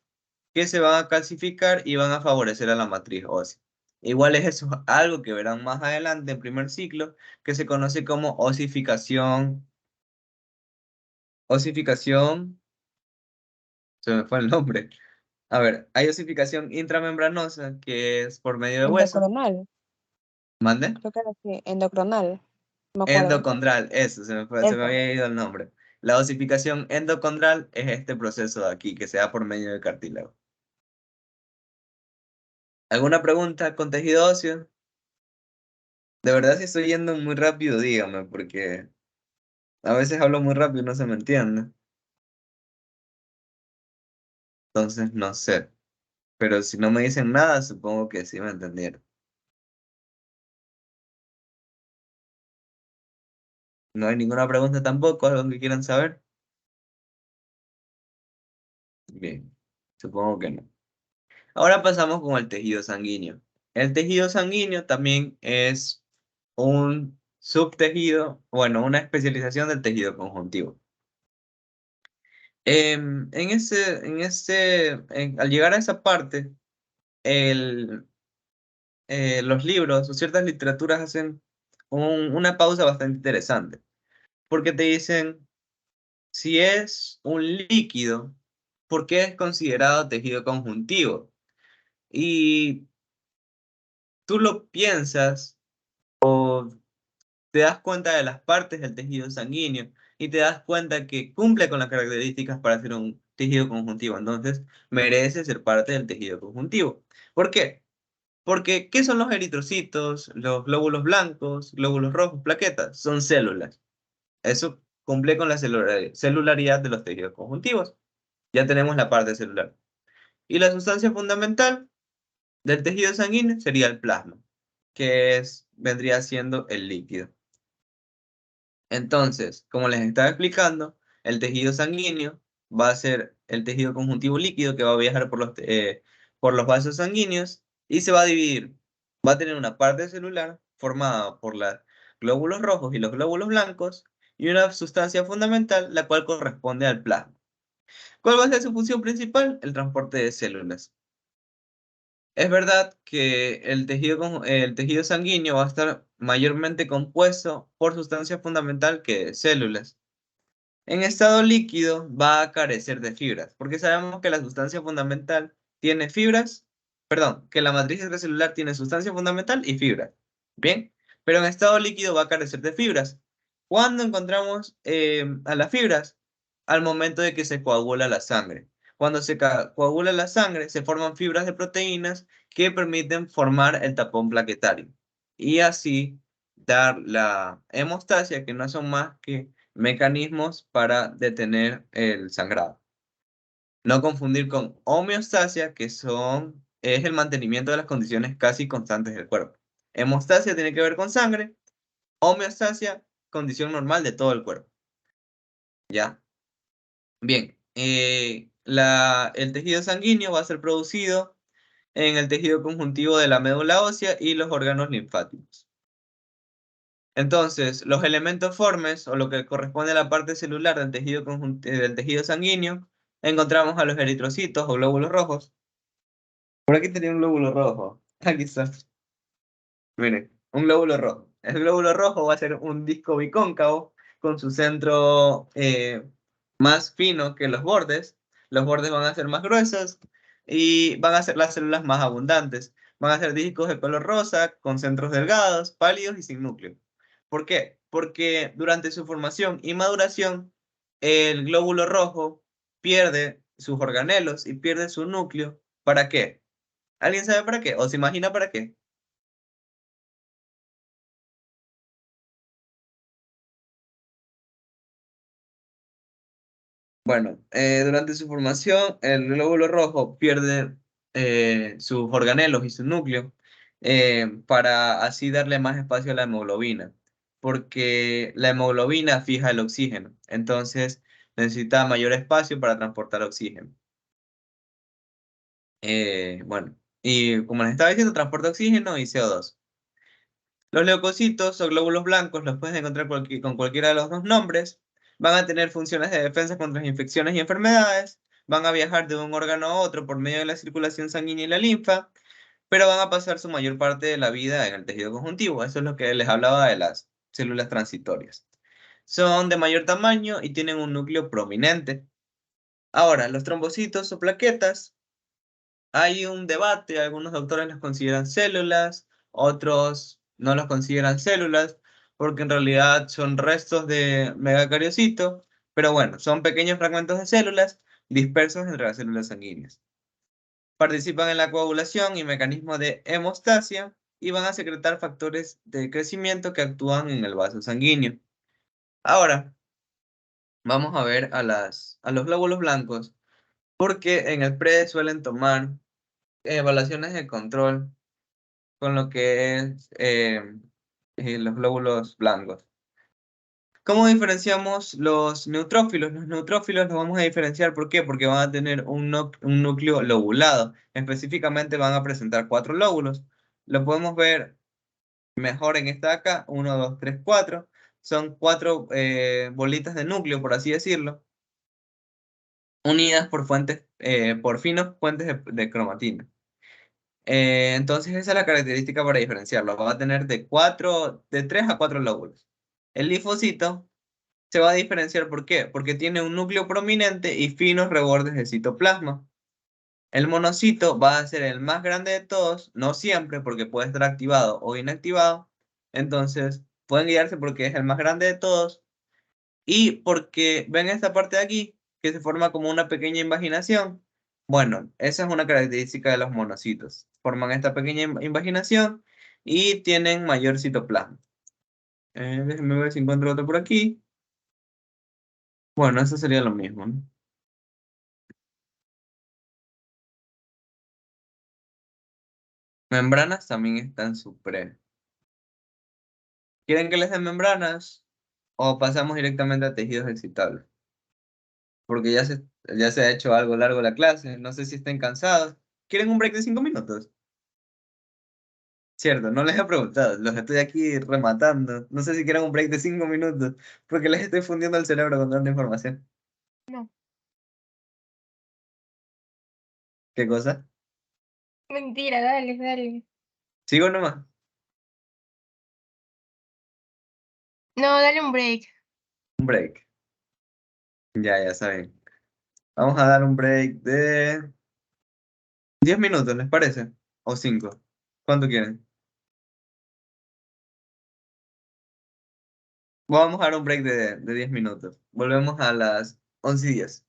que se van a calcificar y van a favorecer a la matriz ósea. Igual es eso algo que verán más adelante en primer ciclo, que se conoce como osificación. Osificación, se me fue el nombre. A ver, hay osificación intramembranosa, que es por medio de hueso. Endocronal, ¿Mande? creo que era así, endocronal, no me acuerdo. Endocondral, eso, se me Eso. había ido el nombre. La osificación endocondral es este proceso de aquí, que se da por medio del cartílago. ¿Alguna pregunta con tejido óseo? De verdad, si estoy yendo muy rápido, dígame, porque a veces hablo muy rápido y no se me entiende. Entonces, no sé. Pero si no me dicen nada, supongo que sí me entendieron. ¿No hay ninguna pregunta tampoco? ¿Algo que quieran saber? Bien, supongo que no. Ahora pasamos con el tejido sanguíneo. El tejido sanguíneo también es un subtejido, bueno, una especialización del tejido conjuntivo. Al llegar a esa parte, el, los libros o ciertas literaturas hacen una pausa bastante interesante, porque te dicen, si es un líquido, ¿por qué es considerado tejido conjuntivo? Y tú lo piensas o te das cuenta de las partes del tejido sanguíneo y te das cuenta que cumple con las características para ser un tejido conjuntivo. Entonces, merece ser parte del tejido conjuntivo. ¿Por qué? Porque, ¿qué son los eritrocitos, los glóbulos blancos, glóbulos rojos, plaquetas? Son células. Eso cumple con la celularidad de los tejidos conjuntivos. Ya tenemos la parte celular. Y la sustancia fundamental del tejido sanguíneo sería el plasma, vendría siendo el líquido. Entonces, como les estaba explicando, el tejido sanguíneo va a ser el tejido conjuntivo líquido que va a viajar por los vasos sanguíneos y se va a dividir. Va a tener una parte celular formada por los glóbulos rojos y los glóbulos blancos y una sustancia fundamental, la cual corresponde al plasma. ¿Cuál va a ser su función principal? El transporte de células. Es verdad que el tejido sanguíneo va a estar mayormente compuesto por sustancia fundamental que células. En estado líquido va a carecer de fibras, porque sabemos que la sustancia fundamental tiene fibras, perdón, que la matriz extracelular tiene sustancia fundamental y fibras. Bien, pero en estado líquido va a carecer de fibras. ¿Cuándo encontramos a las fibras? Al momento de que se coagula la sangre. Cuando se coagula la sangre, se forman fibras de proteínas que permiten formar el tapón plaquetario y así dar la hemostasia, que no son más que mecanismos para detener el sangrado. No confundir con homeostasia, es el mantenimiento de las condiciones casi constantes del cuerpo. Hemostasia tiene que ver con sangre, homeostasia, condición normal de todo el cuerpo. ¿Ya? Bien, el tejido sanguíneo va a ser producido en el tejido conjuntivo de la médula ósea y los órganos linfáticos. Entonces, los elementos formes, o lo que corresponde a la parte celular del tejido sanguíneo, encontramos a los eritrocitos o glóbulos rojos. Por aquí tenía un glóbulo rojo. Aquí está. Miren, un glóbulo rojo. El glóbulo rojo va a ser un disco bicóncavo con su centro más fino que los bordes. Los bordes van a ser más gruesos y van a ser las células más abundantes. Van a ser discos de color rosa con centros delgados, pálidos y sin núcleo. ¿Por qué? Porque durante su formación y maduración, el glóbulo rojo pierde sus organelos y pierde su núcleo. ¿Para qué? ¿Alguien sabe para qué? ¿O se imagina para qué? Bueno, durante su formación, el glóbulo rojo pierde sus organelos y su núcleo para así darle más espacio a la hemoglobina, porque la hemoglobina fija el oxígeno, entonces necesita mayor espacio para transportar oxígeno. Bueno, y como les estaba diciendo, transporta oxígeno y CO2. Los leucocitos o glóbulos blancos los puedes encontrar con cualquiera de los dos nombres. Van a tener funciones de defensa contra las infecciones y enfermedades. Van a viajar de un órgano a otro por medio de la circulación sanguínea y la linfa, pero van a pasar su mayor parte de la vida en el tejido conjuntivo. Eso es lo que les hablaba de las células transitorias. Son de mayor tamaño y tienen un núcleo prominente. Ahora, los trombocitos o plaquetas, hay un debate, algunos doctores los consideran células, otros no los consideran células, porque en realidad son restos de megacariocito, pero bueno, son pequeños fragmentos de células dispersos entre las células sanguíneas. Participan en la coagulación y mecanismos de hemostasia y van a secretar factores de crecimiento que actúan en el vaso sanguíneo. Ahora, vamos a ver a los glóbulos blancos, porque en el PRE suelen tomar evaluaciones de control con lo que es los glóbulos blancos. ¿Cómo diferenciamos los neutrófilos? Los neutrófilos los vamos a diferenciar, ¿por qué? Porque van a tener un núcleo lobulado. Específicamente van a presentar 4 lóbulos. Lo podemos ver mejor en esta de acá, 1, 2, 3, 4. Son 4 bolitas de núcleo, por así decirlo, unidas por finos puentes de cromatina. Entonces esa es la característica para diferenciarlo. Va a tener de 3 a 4 lóbulos. El linfocito se va a diferenciar, ¿por qué? Porque tiene un núcleo prominente y finos rebordes de citoplasma. El monocito va a ser el más grande de todos, no siempre, porque puede estar activado o inactivado. Entonces pueden guiarse porque es el más grande de todos y porque ven esta parte de aquí que se forma como una pequeña invaginación. Bueno, esa es una característica de los monocitos. Forman esta pequeña invaginación y tienen mayor citoplasma. Déjenme ver si encuentro otro por aquí. Bueno, eso sería lo mismo, ¿no? Membranas también están supre. ¿Quieren que les den membranas o pasamos directamente a tejidos excitables? Porque ya se ha hecho algo largo la clase. No sé si estén cansados. ¿Quieren un break de 5 minutos? Cierto, no les he preguntado, los estoy aquí rematando. No sé si quieren un break de 5 minutos, porque les estoy fundiendo el cerebro con tanta información. No, ¿Qué cosa? mentira, dale, dale. ¿Sigo nomás? No, dale un break. Un break. Ya saben. Vamos a dar un break de 10 minutos, ¿les parece? ¿O 5? ¿Cuánto quieren? Vamos a dar un break de 10 minutos. Volvemos a las 11:10.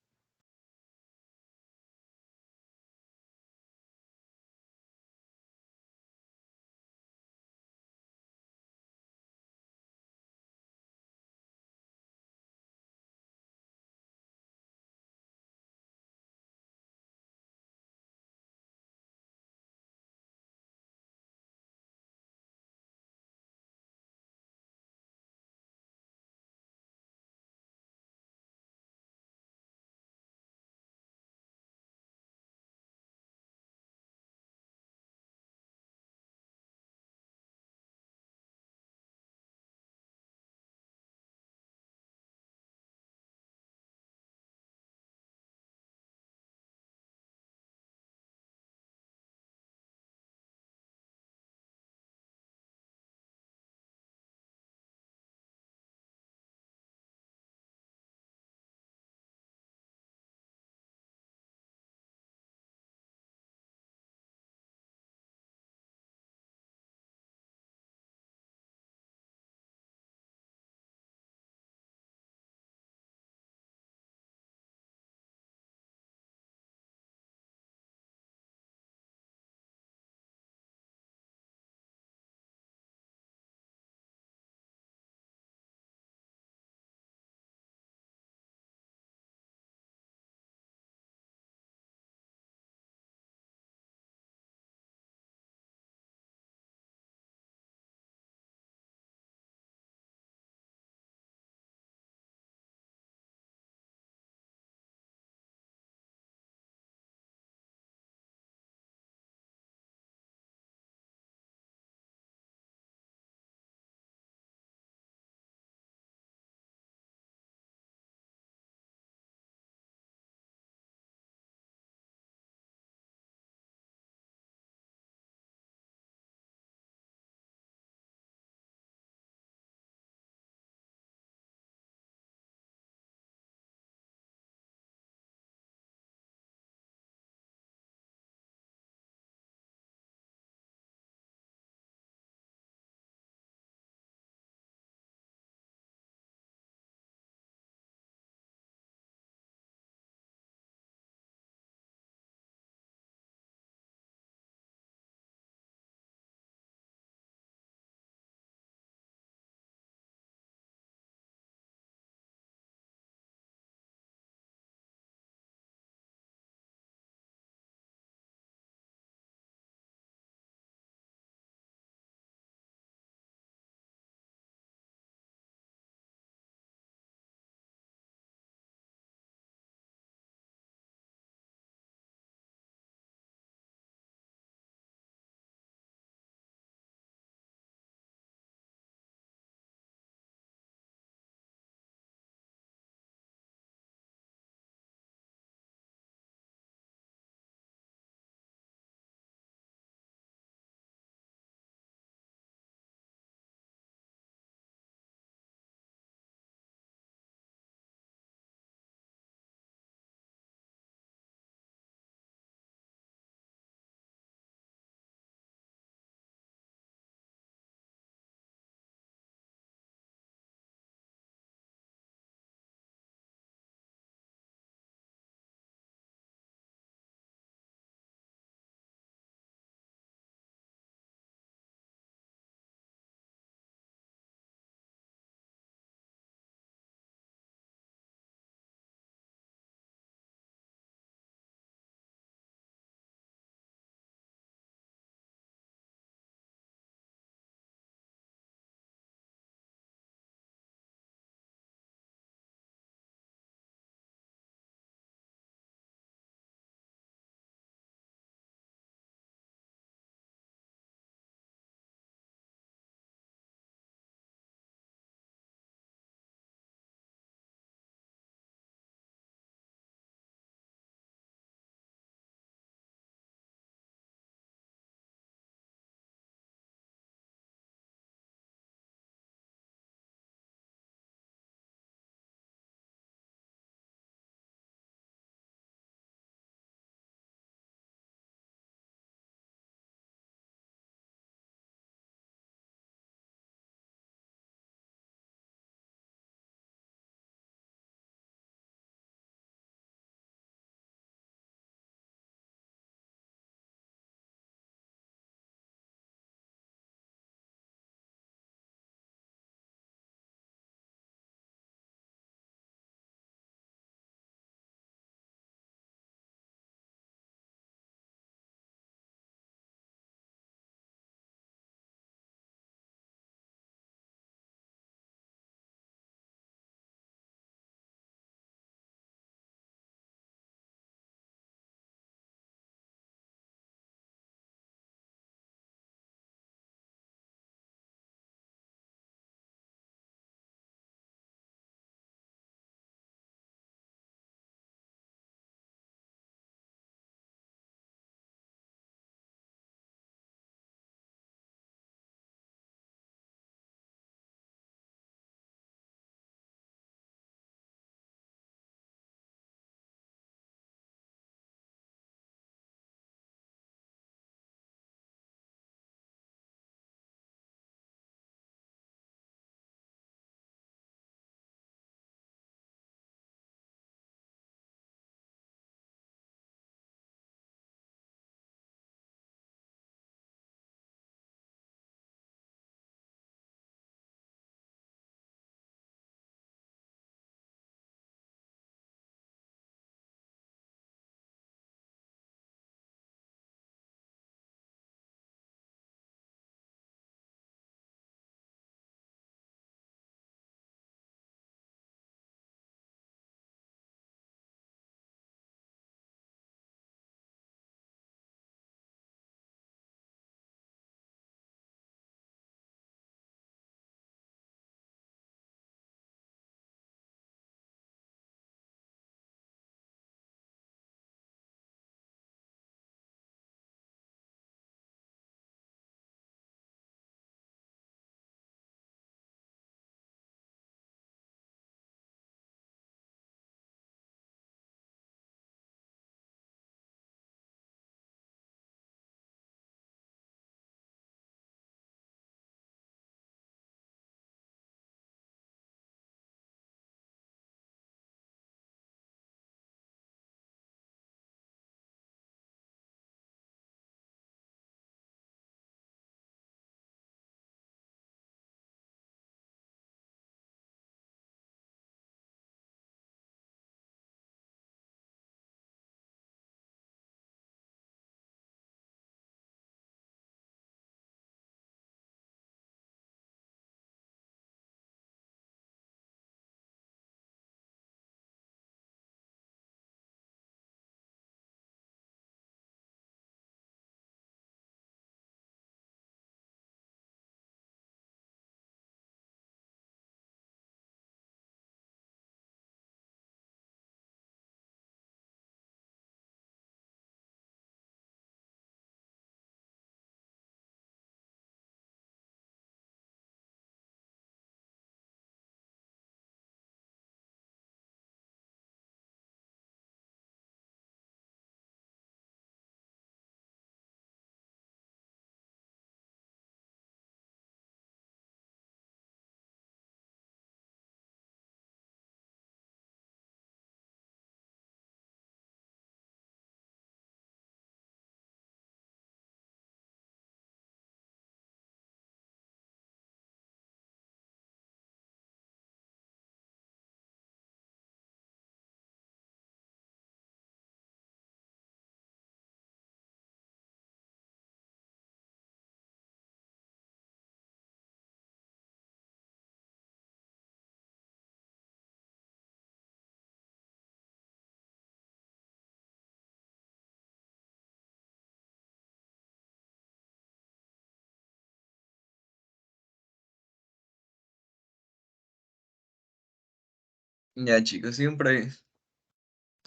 Ya, chicos, siempre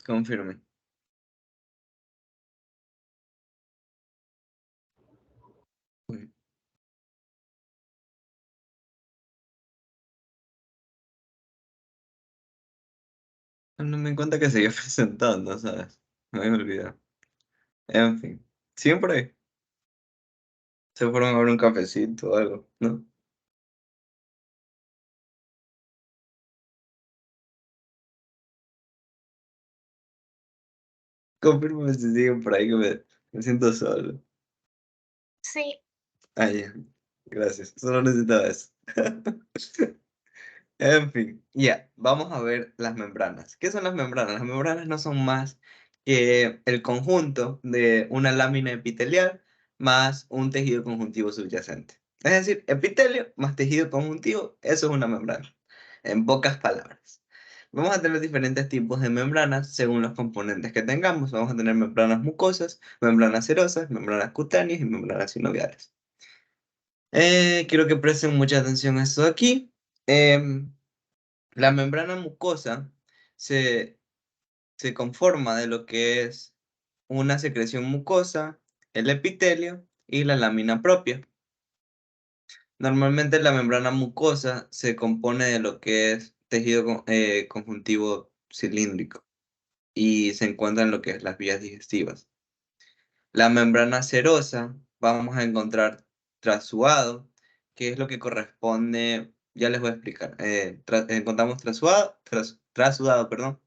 confirmen. Uy, no me cuenta que seguía presentando, ¿sabes? Me había olvidado. En fin, siempre se fueron a ver un cafecito o algo, ¿no? Confirmen si siguen por ahí que me siento solo. Sí. Ah, ya. Gracias. Solo necesitaba eso. En fin, ya, vamos a ver las membranas. ¿Qué son las membranas? Las membranas no son más que el conjunto de una lámina epitelial más un tejido conjuntivo subyacente. Es decir, epitelio más tejido conjuntivo, eso es una membrana, en pocas palabras. Vamos a tener diferentes tipos de membranas según los componentes que tengamos. Vamos a tener membranas mucosas, membranas serosas, membranas cutáneas y membranas sinoviales. Quiero que presten mucha atención a esto de aquí. La membrana mucosa se, se conforma de lo que es una secreción mucosa, el epitelio y la lámina propia. Normalmente la membrana mucosa se compone de lo que es tejido conjuntivo cilíndrico y se encuentra en lo que es las vías digestivas. La membrana serosa, vamos a encontrar trasuado, que es lo que corresponde, ya les voy a explicar. Encontramos trasudado, perdón,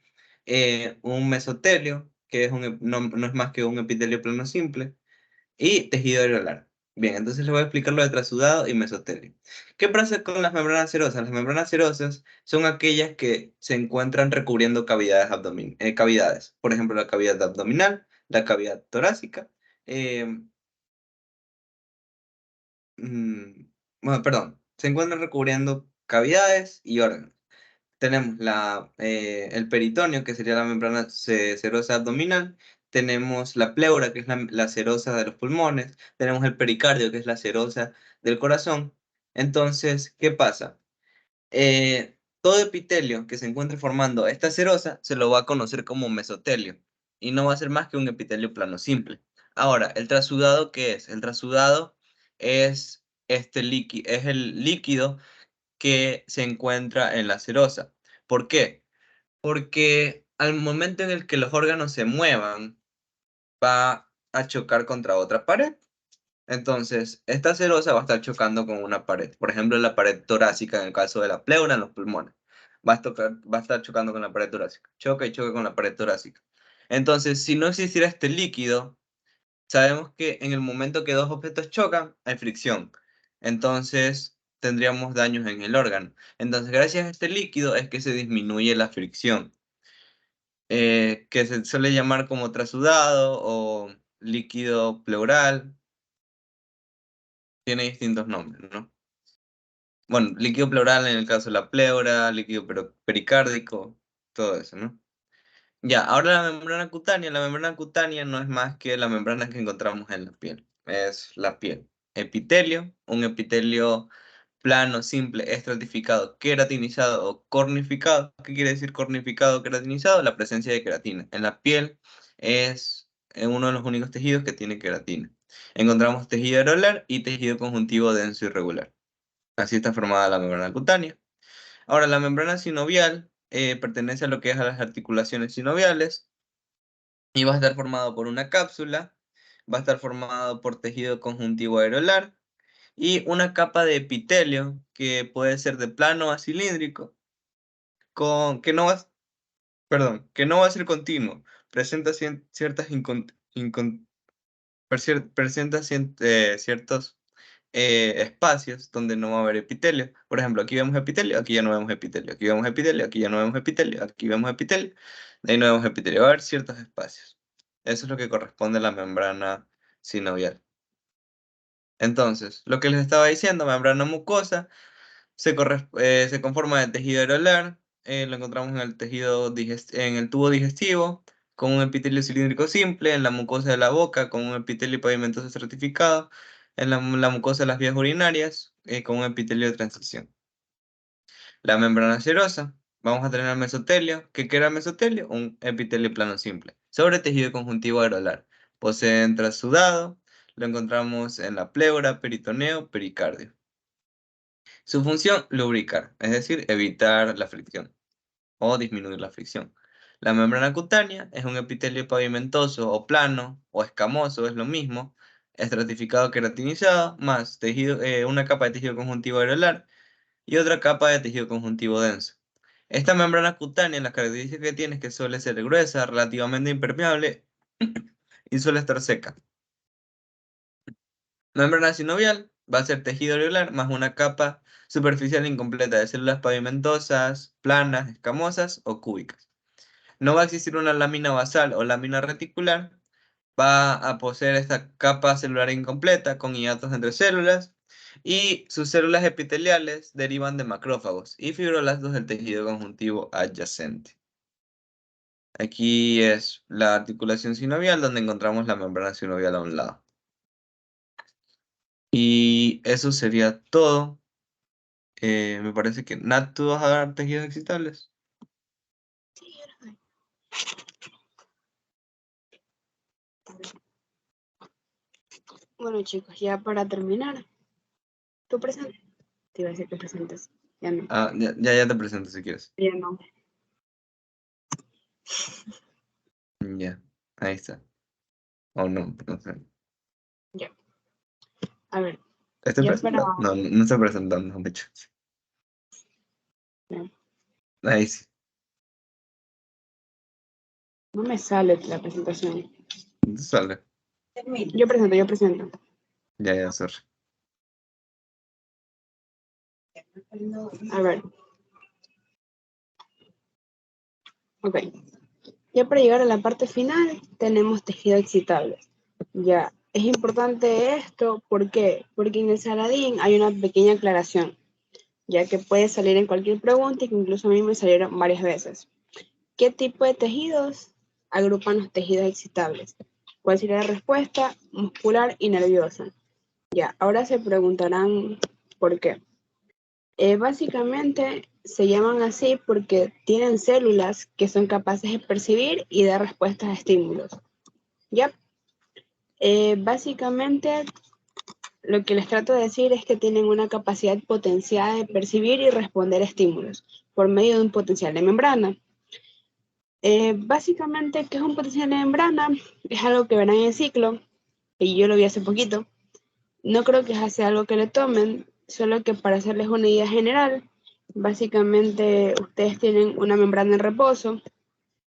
un mesotelio, que es no es más que un epitelio plano simple, y tejido areolar. Bien, entonces les voy a explicar lo de trasudado y mesotelio. ¿Qué pasa con las membranas serosas? Las membranas serosas son aquellas que se encuentran recubriendo cavidades. Por ejemplo, la cavidad abdominal, la cavidad torácica. eh, bueno, perdón, se encuentran recubriendo cavidades y órganos. Tenemos el peritoneo, que sería la membrana serosa abdominal. Tenemos la pleura, que es la serosa de los pulmones. Tenemos el pericardio, que es la serosa del corazón. Entonces, ¿qué pasa? Todo epitelio que se encuentre formando esta serosa se lo va a conocer como mesotelio y no va a ser más que un epitelio plano simple. Ahora, ¿el trasudado qué es? El trasudado es el líquido que se encuentra en la serosa. ¿Por qué? Porque al momento en el que los órganos se muevan, va a chocar contra otra pared. Entonces, esta serosa va a estar chocando con una pared. Por ejemplo, la pared torácica en el caso de la pleura en los pulmones. Va a estar chocando con la pared torácica. Choca y choca con la pared torácica. Entonces, si no existiera este líquido, sabemos que en el momento que dos objetos chocan, hay fricción. Entonces, tendríamos daños en el órgano. Entonces, gracias a este líquido es que se disminuye la fricción, que se suele llamar como trasudado o líquido pleural. Tiene distintos nombres, ¿no? Bueno, líquido pleural en el caso de la pleura, líquido pericárdico, todo eso, ¿no? Ya, ahora la membrana cutánea no es más que la membrana que encontramos en la piel, es la piel. Epitelio, un epitelio plano, simple, estratificado, queratinizado o cornificado. ¿Qué quiere decir cornificado o queratinizado? La presencia de queratina. En la piel es uno de los únicos tejidos que tiene queratina. Encontramos tejido areolar y tejido conjuntivo denso irregular. Así está formada la membrana cutánea. Ahora, la membrana sinovial pertenece a lo que es a las articulaciones sinoviales y va a estar formado por una cápsula, va a estar formado por tejido conjuntivo areolar y una capa de epitelio que puede ser de plano a cilíndrico, que no va, que no va a ser continuo, presenta ciertas ciertos espacios donde no va a haber epitelio. Por ejemplo, aquí vemos epitelio, aquí ya no vemos epitelio, aquí vemos epitelio, aquí ya no vemos epitelio, aquí vemos epitelio, ahí no vemos epitelio. Va a haber ciertos espacios. Eso es lo que corresponde a la membrana sinovial. Entonces, lo que les estaba diciendo, membrana mucosa, se conforma de tejido areolar, lo encontramos en el en el tubo digestivo, con un epitelio cilíndrico simple, en la mucosa de la boca, con un epitelio pavimentoso estratificado, en la mucosa de las vías urinarias, con un epitelio de transición. La membrana serosa vamos a tener el mesotelio. ¿Qué era el mesotelio? Un epitelio plano simple, sobre tejido conjuntivo areolar. Posee trasudado, lo encontramos en la pleura, peritoneo, pericardio. Su función, lubricar, es decir, evitar la fricción o disminuir la fricción. La membrana cutánea es un epitelio pavimentoso o plano o escamoso, es lo mismo, estratificado queratinizado, más tejido, una capa de tejido conjuntivo areolar y otra capa de tejido conjuntivo denso. Esta membrana cutánea, las características que tiene es que suele ser gruesa, relativamente impermeable y suele estar seca. Membrana sinovial va a ser tejido areolar más una capa superficial incompleta de células pavimentosas, planas, escamosas o cúbicas. No va a existir una lámina basal o lámina reticular. Va a poseer esta capa celular incompleta con hiatos entre células y sus células epiteliales derivan de macrófagos y fibroblastos del tejido conjuntivo adyacente. Aquí es la articulación sinovial donde encontramos la membrana sinovial a un lado. Y eso sería todo. Me parece que Nat, ¿tú vas a dar tejidos excitables? Bueno, chicos, ya para terminar, ¿tú presentas? Te iba a decir que presentes. Ya no. Ah, ya te presento si quieres. Ya no. Ya, ahí está. O no, no sé. Ya. A ver, ¿Estoy ya para. presentando? No, no estoy presentando, de hecho. Ya. Ahí sí. No me sale la presentación. Sale. Yo presento. Ya, sorry. A ver. Ok. Ya para llegar a la parte final, tenemos tejido excitable. Ya. Es importante esto, ¿por qué? Porque en el Saladín hay una pequeña aclaración, ya que puede salir en cualquier pregunta y que incluso a mí me salieron varias veces. ¿Qué tipo de tejidos agrupan los tejidos excitables? ¿Cuál sería la respuesta? Muscular y nerviosa. Ya, ahora se preguntarán por qué. Básicamente se llaman así porque tienen células que son capaces de percibir y dar respuestas a estímulos. Ya, básicamente lo que les trato de decir es que tienen una capacidad potenciada de percibir y responder a estímulos por medio de un potencial de membrana. Básicamente, ¿qué es un potencial de membrana? Es algo que verán en el ciclo, y yo lo vi hace poquito. No creo que sea algo que le tomen, solo que para hacerles una idea general, básicamente ustedes tienen una membrana en reposo,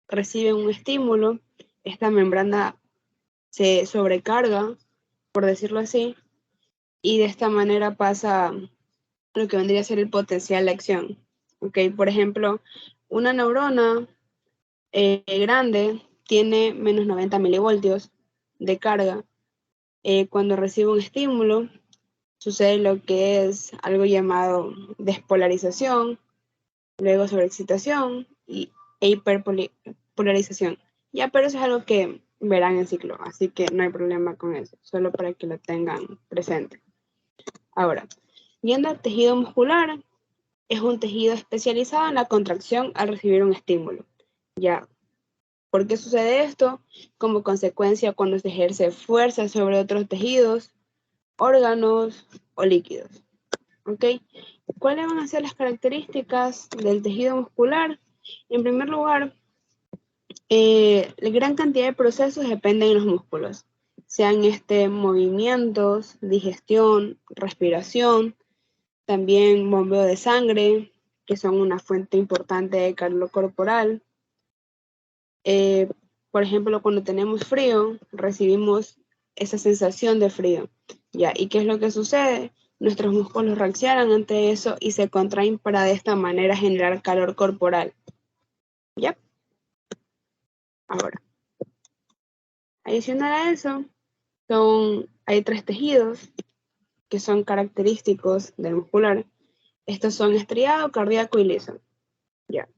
reciben un estímulo, esta membrana se sobrecarga, por decirlo así, y de esta manera pasa lo que vendría a ser el potencial de acción. ¿Okay? Por ejemplo, una neurona grande tiene menos 90 milivoltios de carga. Cuando recibe un estímulo, sucede lo que es algo llamado despolarización, luego sobreexcitación y hiperpolarización. Ya, pero eso es algo que verán en ciclo, así que no hay problema con eso, solo para que lo tengan presente. Ahora, yendo al tejido muscular, es un tejido especializado en la contracción al recibir un estímulo. Ya, ¿por qué sucede esto? Como consecuencia cuando se ejerce fuerza sobre otros tejidos, órganos o líquidos. ¿Ok? ¿Cuáles van a ser las características del tejido muscular? En primer lugar, la gran cantidad de procesos dependen de los músculos, sean movimientos, digestión, respiración, también bombeo de sangre, que son una fuente importante de calor corporal. Por ejemplo, cuando tenemos frío, recibimos esa sensación de frío. ¿Ya? ¿Y qué es lo que sucede? Nuestros músculos reaccionan ante eso y se contraen para de esta manera generar calor corporal. ¿Ya? Ahora, adicional a eso, hay 3 tejidos que son característicos del muscular. Estos son estriado, cardíaco y liso. ¿Ya?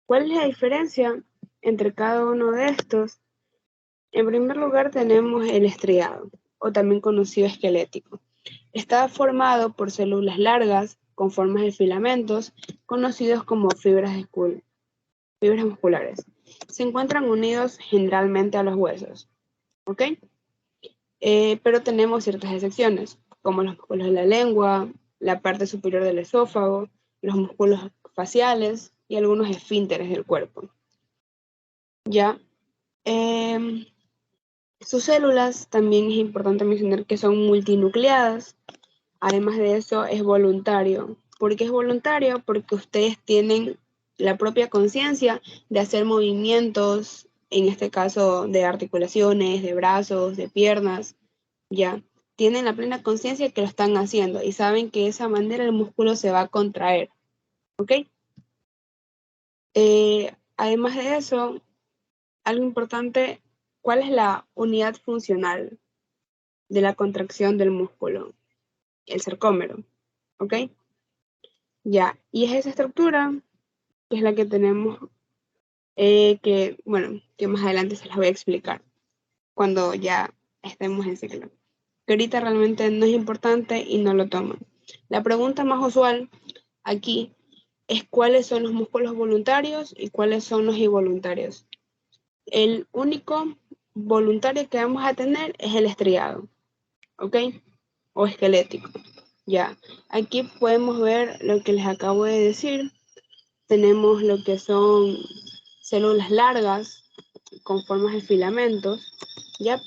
¿Cuál es la diferencia entre cada uno de estos? En primer lugar tenemos el estriado, o también conocido esquelético. Está formado por células largas con formas de filamentos, conocidos como fibras musculares. Se encuentran unidos generalmente a los huesos, ¿ok? Pero tenemos ciertas excepciones, como los músculos de la lengua, la parte superior del esófago, los músculos faciales y algunos esfínteres del cuerpo. Ya. Sus células también es importante mencionar que son multinucleadas. Además de eso, es voluntario. ¿Por qué es voluntario? Porque ustedes tienen la propia conciencia de hacer movimientos, en este caso de articulaciones, de brazos, de piernas, ya. Tienen la plena conciencia que lo están haciendo y saben que de esa manera el músculo se va a contraer, ¿ok? Además de eso, algo importante, ¿cuál es la unidad funcional de la contracción del músculo? El sarcómero, ¿ok? Ya, y es esa estructura que es la que tenemos, que más adelante se las voy a explicar cuando ya estemos en ciclo. Que ahorita realmente no es importante y no lo toman. La pregunta más usual aquí es cuáles son los músculos voluntarios y cuáles son los involuntarios. El único voluntario que vamos a tener es el estriado, ¿ok? O esquelético. Ya, aquí podemos ver lo que les acabo de decir. Tenemos lo que son células largas con formas de filamentos. Ya,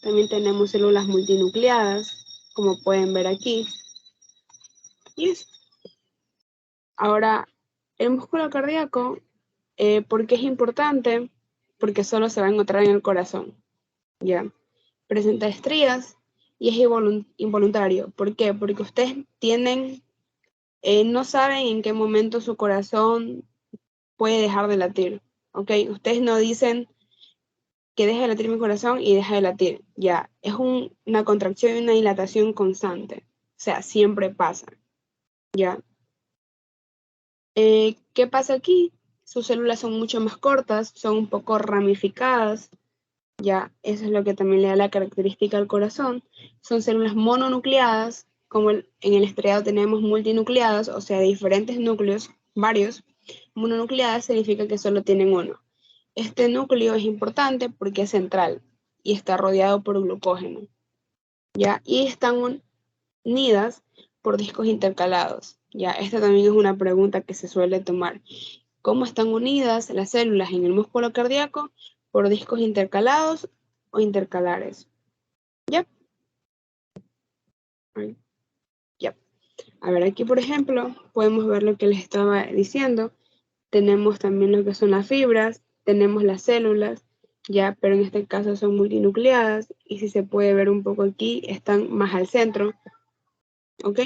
también tenemos células multinucleadas, como pueden ver aquí. Y eso. Ahora, el músculo cardíaco, ¿por qué es importante? Porque solo se va a encontrar en el corazón. Ya, presenta estrías y es involuntario. ¿Por qué? Porque ustedes no saben en qué momento su corazón puede dejar de latir, ¿ok? Ustedes no dicen que deja de latir mi corazón y deja de latir, ya. Es una contracción y una dilatación constante, o sea, siempre pasa, ya. ¿Qué pasa aquí? Sus células son mucho más cortas, son un poco ramificadas, ya, eso es lo que también le da la característica al corazón. Son células mononucleadas, como en el estriado tenemos multinucleadas, o sea, diferentes núcleos, varios. Mononucleadas significa que solo tienen uno. Este núcleo es importante porque es central y está rodeado por glucógeno, ¿ya? Y están unidas por discos intercalados, ¿ya? Esta también es una pregunta que se suele tomar. ¿Cómo están unidas las células en el músculo cardíaco? Por discos intercalados o intercalares. ¿Ya? Ya. A ver, aquí por ejemplo, podemos ver lo que les estaba diciendo. Tenemos también lo que son las fibras, tenemos las células, ya, pero en este caso son multinucleadas y si se puede ver un poco aquí, están más al centro, ¿ok?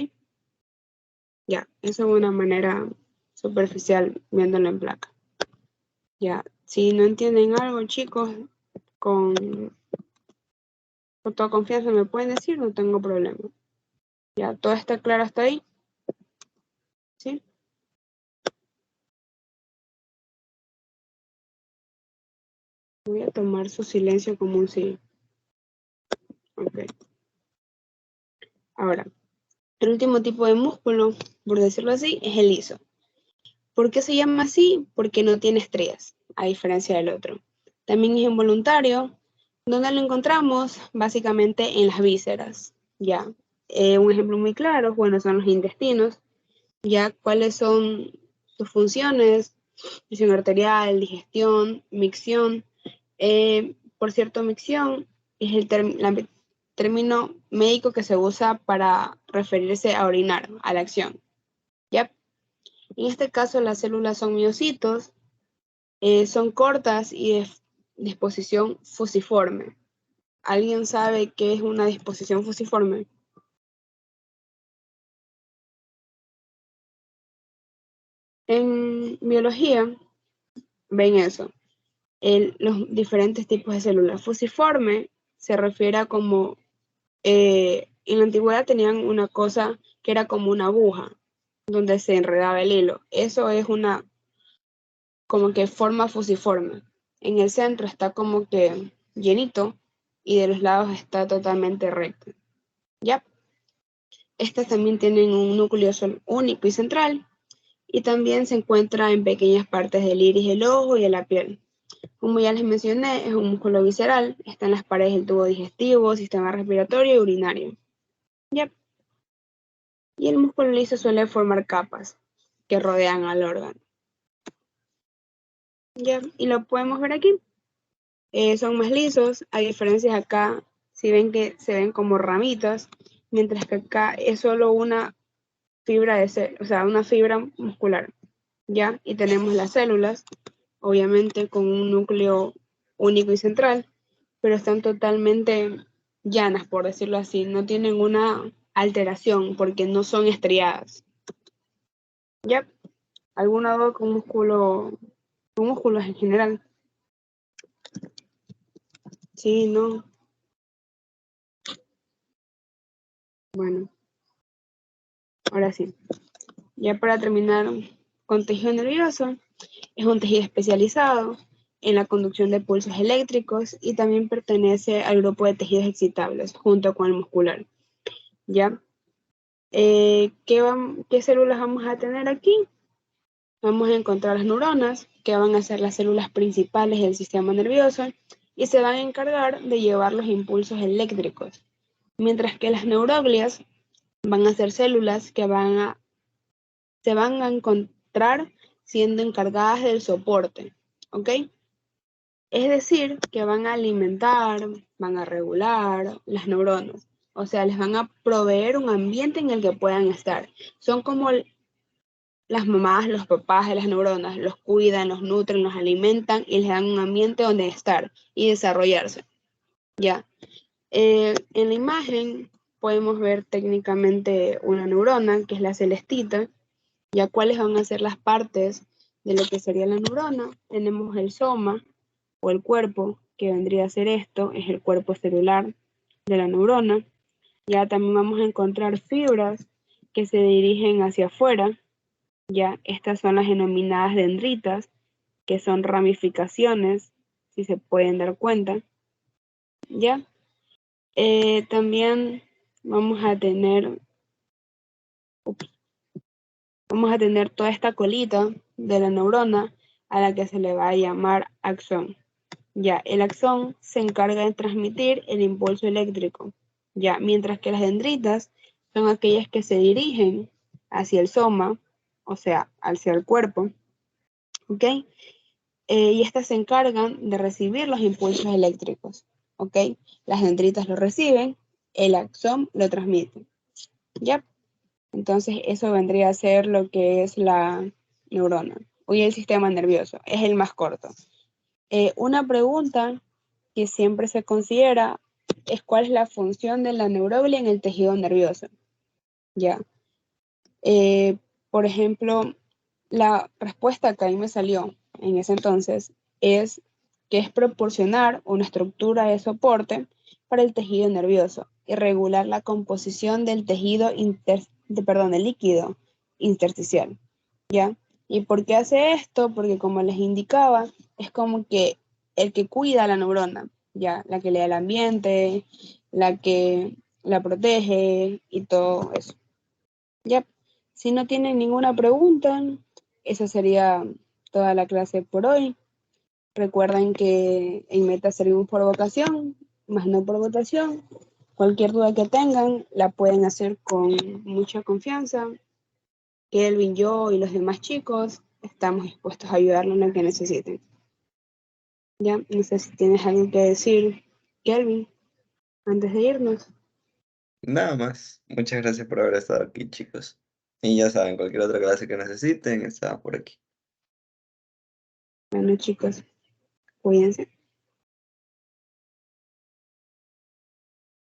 Ya, eso es una manera superficial viéndolo en placa. Ya, si no entienden algo, chicos, con toda confianza me pueden decir, no tengo problema. Ya, ¿todo está claro hasta ahí? ¿Sí? Voy a tomar su silencio como un sí. Ok. Ahora, el último tipo de músculo, por decirlo así, es el liso. ¿Por qué se llama así? Porque no tiene estrías, a diferencia del otro. También es involuntario. ¿Dónde lo encontramos? Básicamente en las vísceras, ¿ya? Un ejemplo muy claro, bueno, son los intestinos, ¿ya? ¿Cuáles son sus funciones? Presión arterial, digestión, micción. Por cierto, micción es el término médico que se usa para referirse a orinar, a la acción, ¿ya? En este caso, las células son miocitos, son cortas y de disposición fusiforme. ¿Alguien sabe qué es una disposición fusiforme? En biología, ven eso, los diferentes tipos de células. Fusiforme se refiere a como, en la antigüedad tenían una cosa que era como una aguja, donde se enredaba el hilo. Eso es una, como que forma fusiforme. En el centro está como que llenito y de los lados está totalmente recto. ¿Ya? Estas también tienen un núcleo único y central, y también se encuentra en pequeñas partes del iris del ojo y de la piel. Como ya les mencioné, es un músculo visceral, está en las paredes del tubo digestivo, sistema respiratorio y urinario. Yep. Y el músculo liso suele formar capas que rodean al órgano. Yep. Y lo podemos ver aquí. Son más lisos, a diferencia acá, si ven que se ven como ramitas, mientras que acá es solo una fibra una fibra muscular. ¿Ya? Y tenemos las células, obviamente con un núcleo único y central, pero están totalmente llanas, por decirlo así, no tienen una alteración porque no son estriadas. ¿Ya? ¿Alguna duda con músculos en general? Sí, no. Bueno, ahora sí. Ya para terminar, con tejido nervioso, es un tejido especializado en la conducción de pulsos eléctricos y también pertenece al grupo de tejidos excitables junto con el muscular. ¿Ya? ¿Qué células vamos a tener aquí? Vamos a encontrar las neuronas, que van a ser las células principales del sistema nervioso y se van a encargar de llevar los impulsos eléctricos, mientras que las neuroglias van a ser células que se van a encontrar siendo encargadas del soporte, ¿ok? Es decir, que van a alimentar, van a regular las neuronas, o sea, les van a proveer un ambiente en el que puedan estar. Son como las mamás, los papás de las neuronas, los cuidan, los nutren, los alimentan y les dan un ambiente donde estar y desarrollarse. Ya. En la imagen podemos ver técnicamente una neurona, que es la celestita, ya cuáles van a ser las partes de lo que sería la neurona. Tenemos el soma o el cuerpo, que vendría a ser esto, es el cuerpo celular de la neurona. Ya también vamos a encontrar fibras que se dirigen hacia afuera. Ya estas son las denominadas dendritas, que son ramificaciones, si se pueden dar cuenta. Ya. También vamos a tener toda esta colita de la neurona a la que se le va a llamar axón. Ya, el axón se encarga de transmitir el impulso eléctrico. Ya, mientras que las dendritas son aquellas que se dirigen hacia el soma, o sea, hacia el cuerpo. ¿Ok? Y estas se encargan de recibir los impulsos eléctricos. ¿Ok? Las dendritas lo reciben, el axón lo transmite. ¿Ya? Entonces eso vendría a ser lo que es la neurona o el sistema nervioso. Es el más corto. Una pregunta que siempre se considera es cuál es la función de la neuroglia en el tejido nervioso. ¿Ya? Por ejemplo, la respuesta que a mí me salió en ese entonces es que es proporcionar una estructura de soporte para el tejido nervioso y regular la composición del tejido del líquido intersticial, ¿ya? ¿Y por qué hace esto? Porque como les indicaba, es como que el que cuida a la neurona, ¿ya? La que le da el ambiente, la que la protege y todo eso, ¿ya? Si no tienen ninguna pregunta, esa sería toda la clase por hoy. Recuerden que en Meta servimos por vocación, más no por votación. Cualquier duda que tengan, la pueden hacer con mucha confianza. Kelvin, yo y los demás chicos estamos dispuestos a ayudarlos en lo que necesiten. Ya, no sé si tienes algo que decir, Kelvin, antes de irnos. Nada más. Muchas gracias por haber estado aquí, chicos. Y ya saben, cualquier otra clase que necesiten, estamos por aquí. Bueno, chicos, cuídense.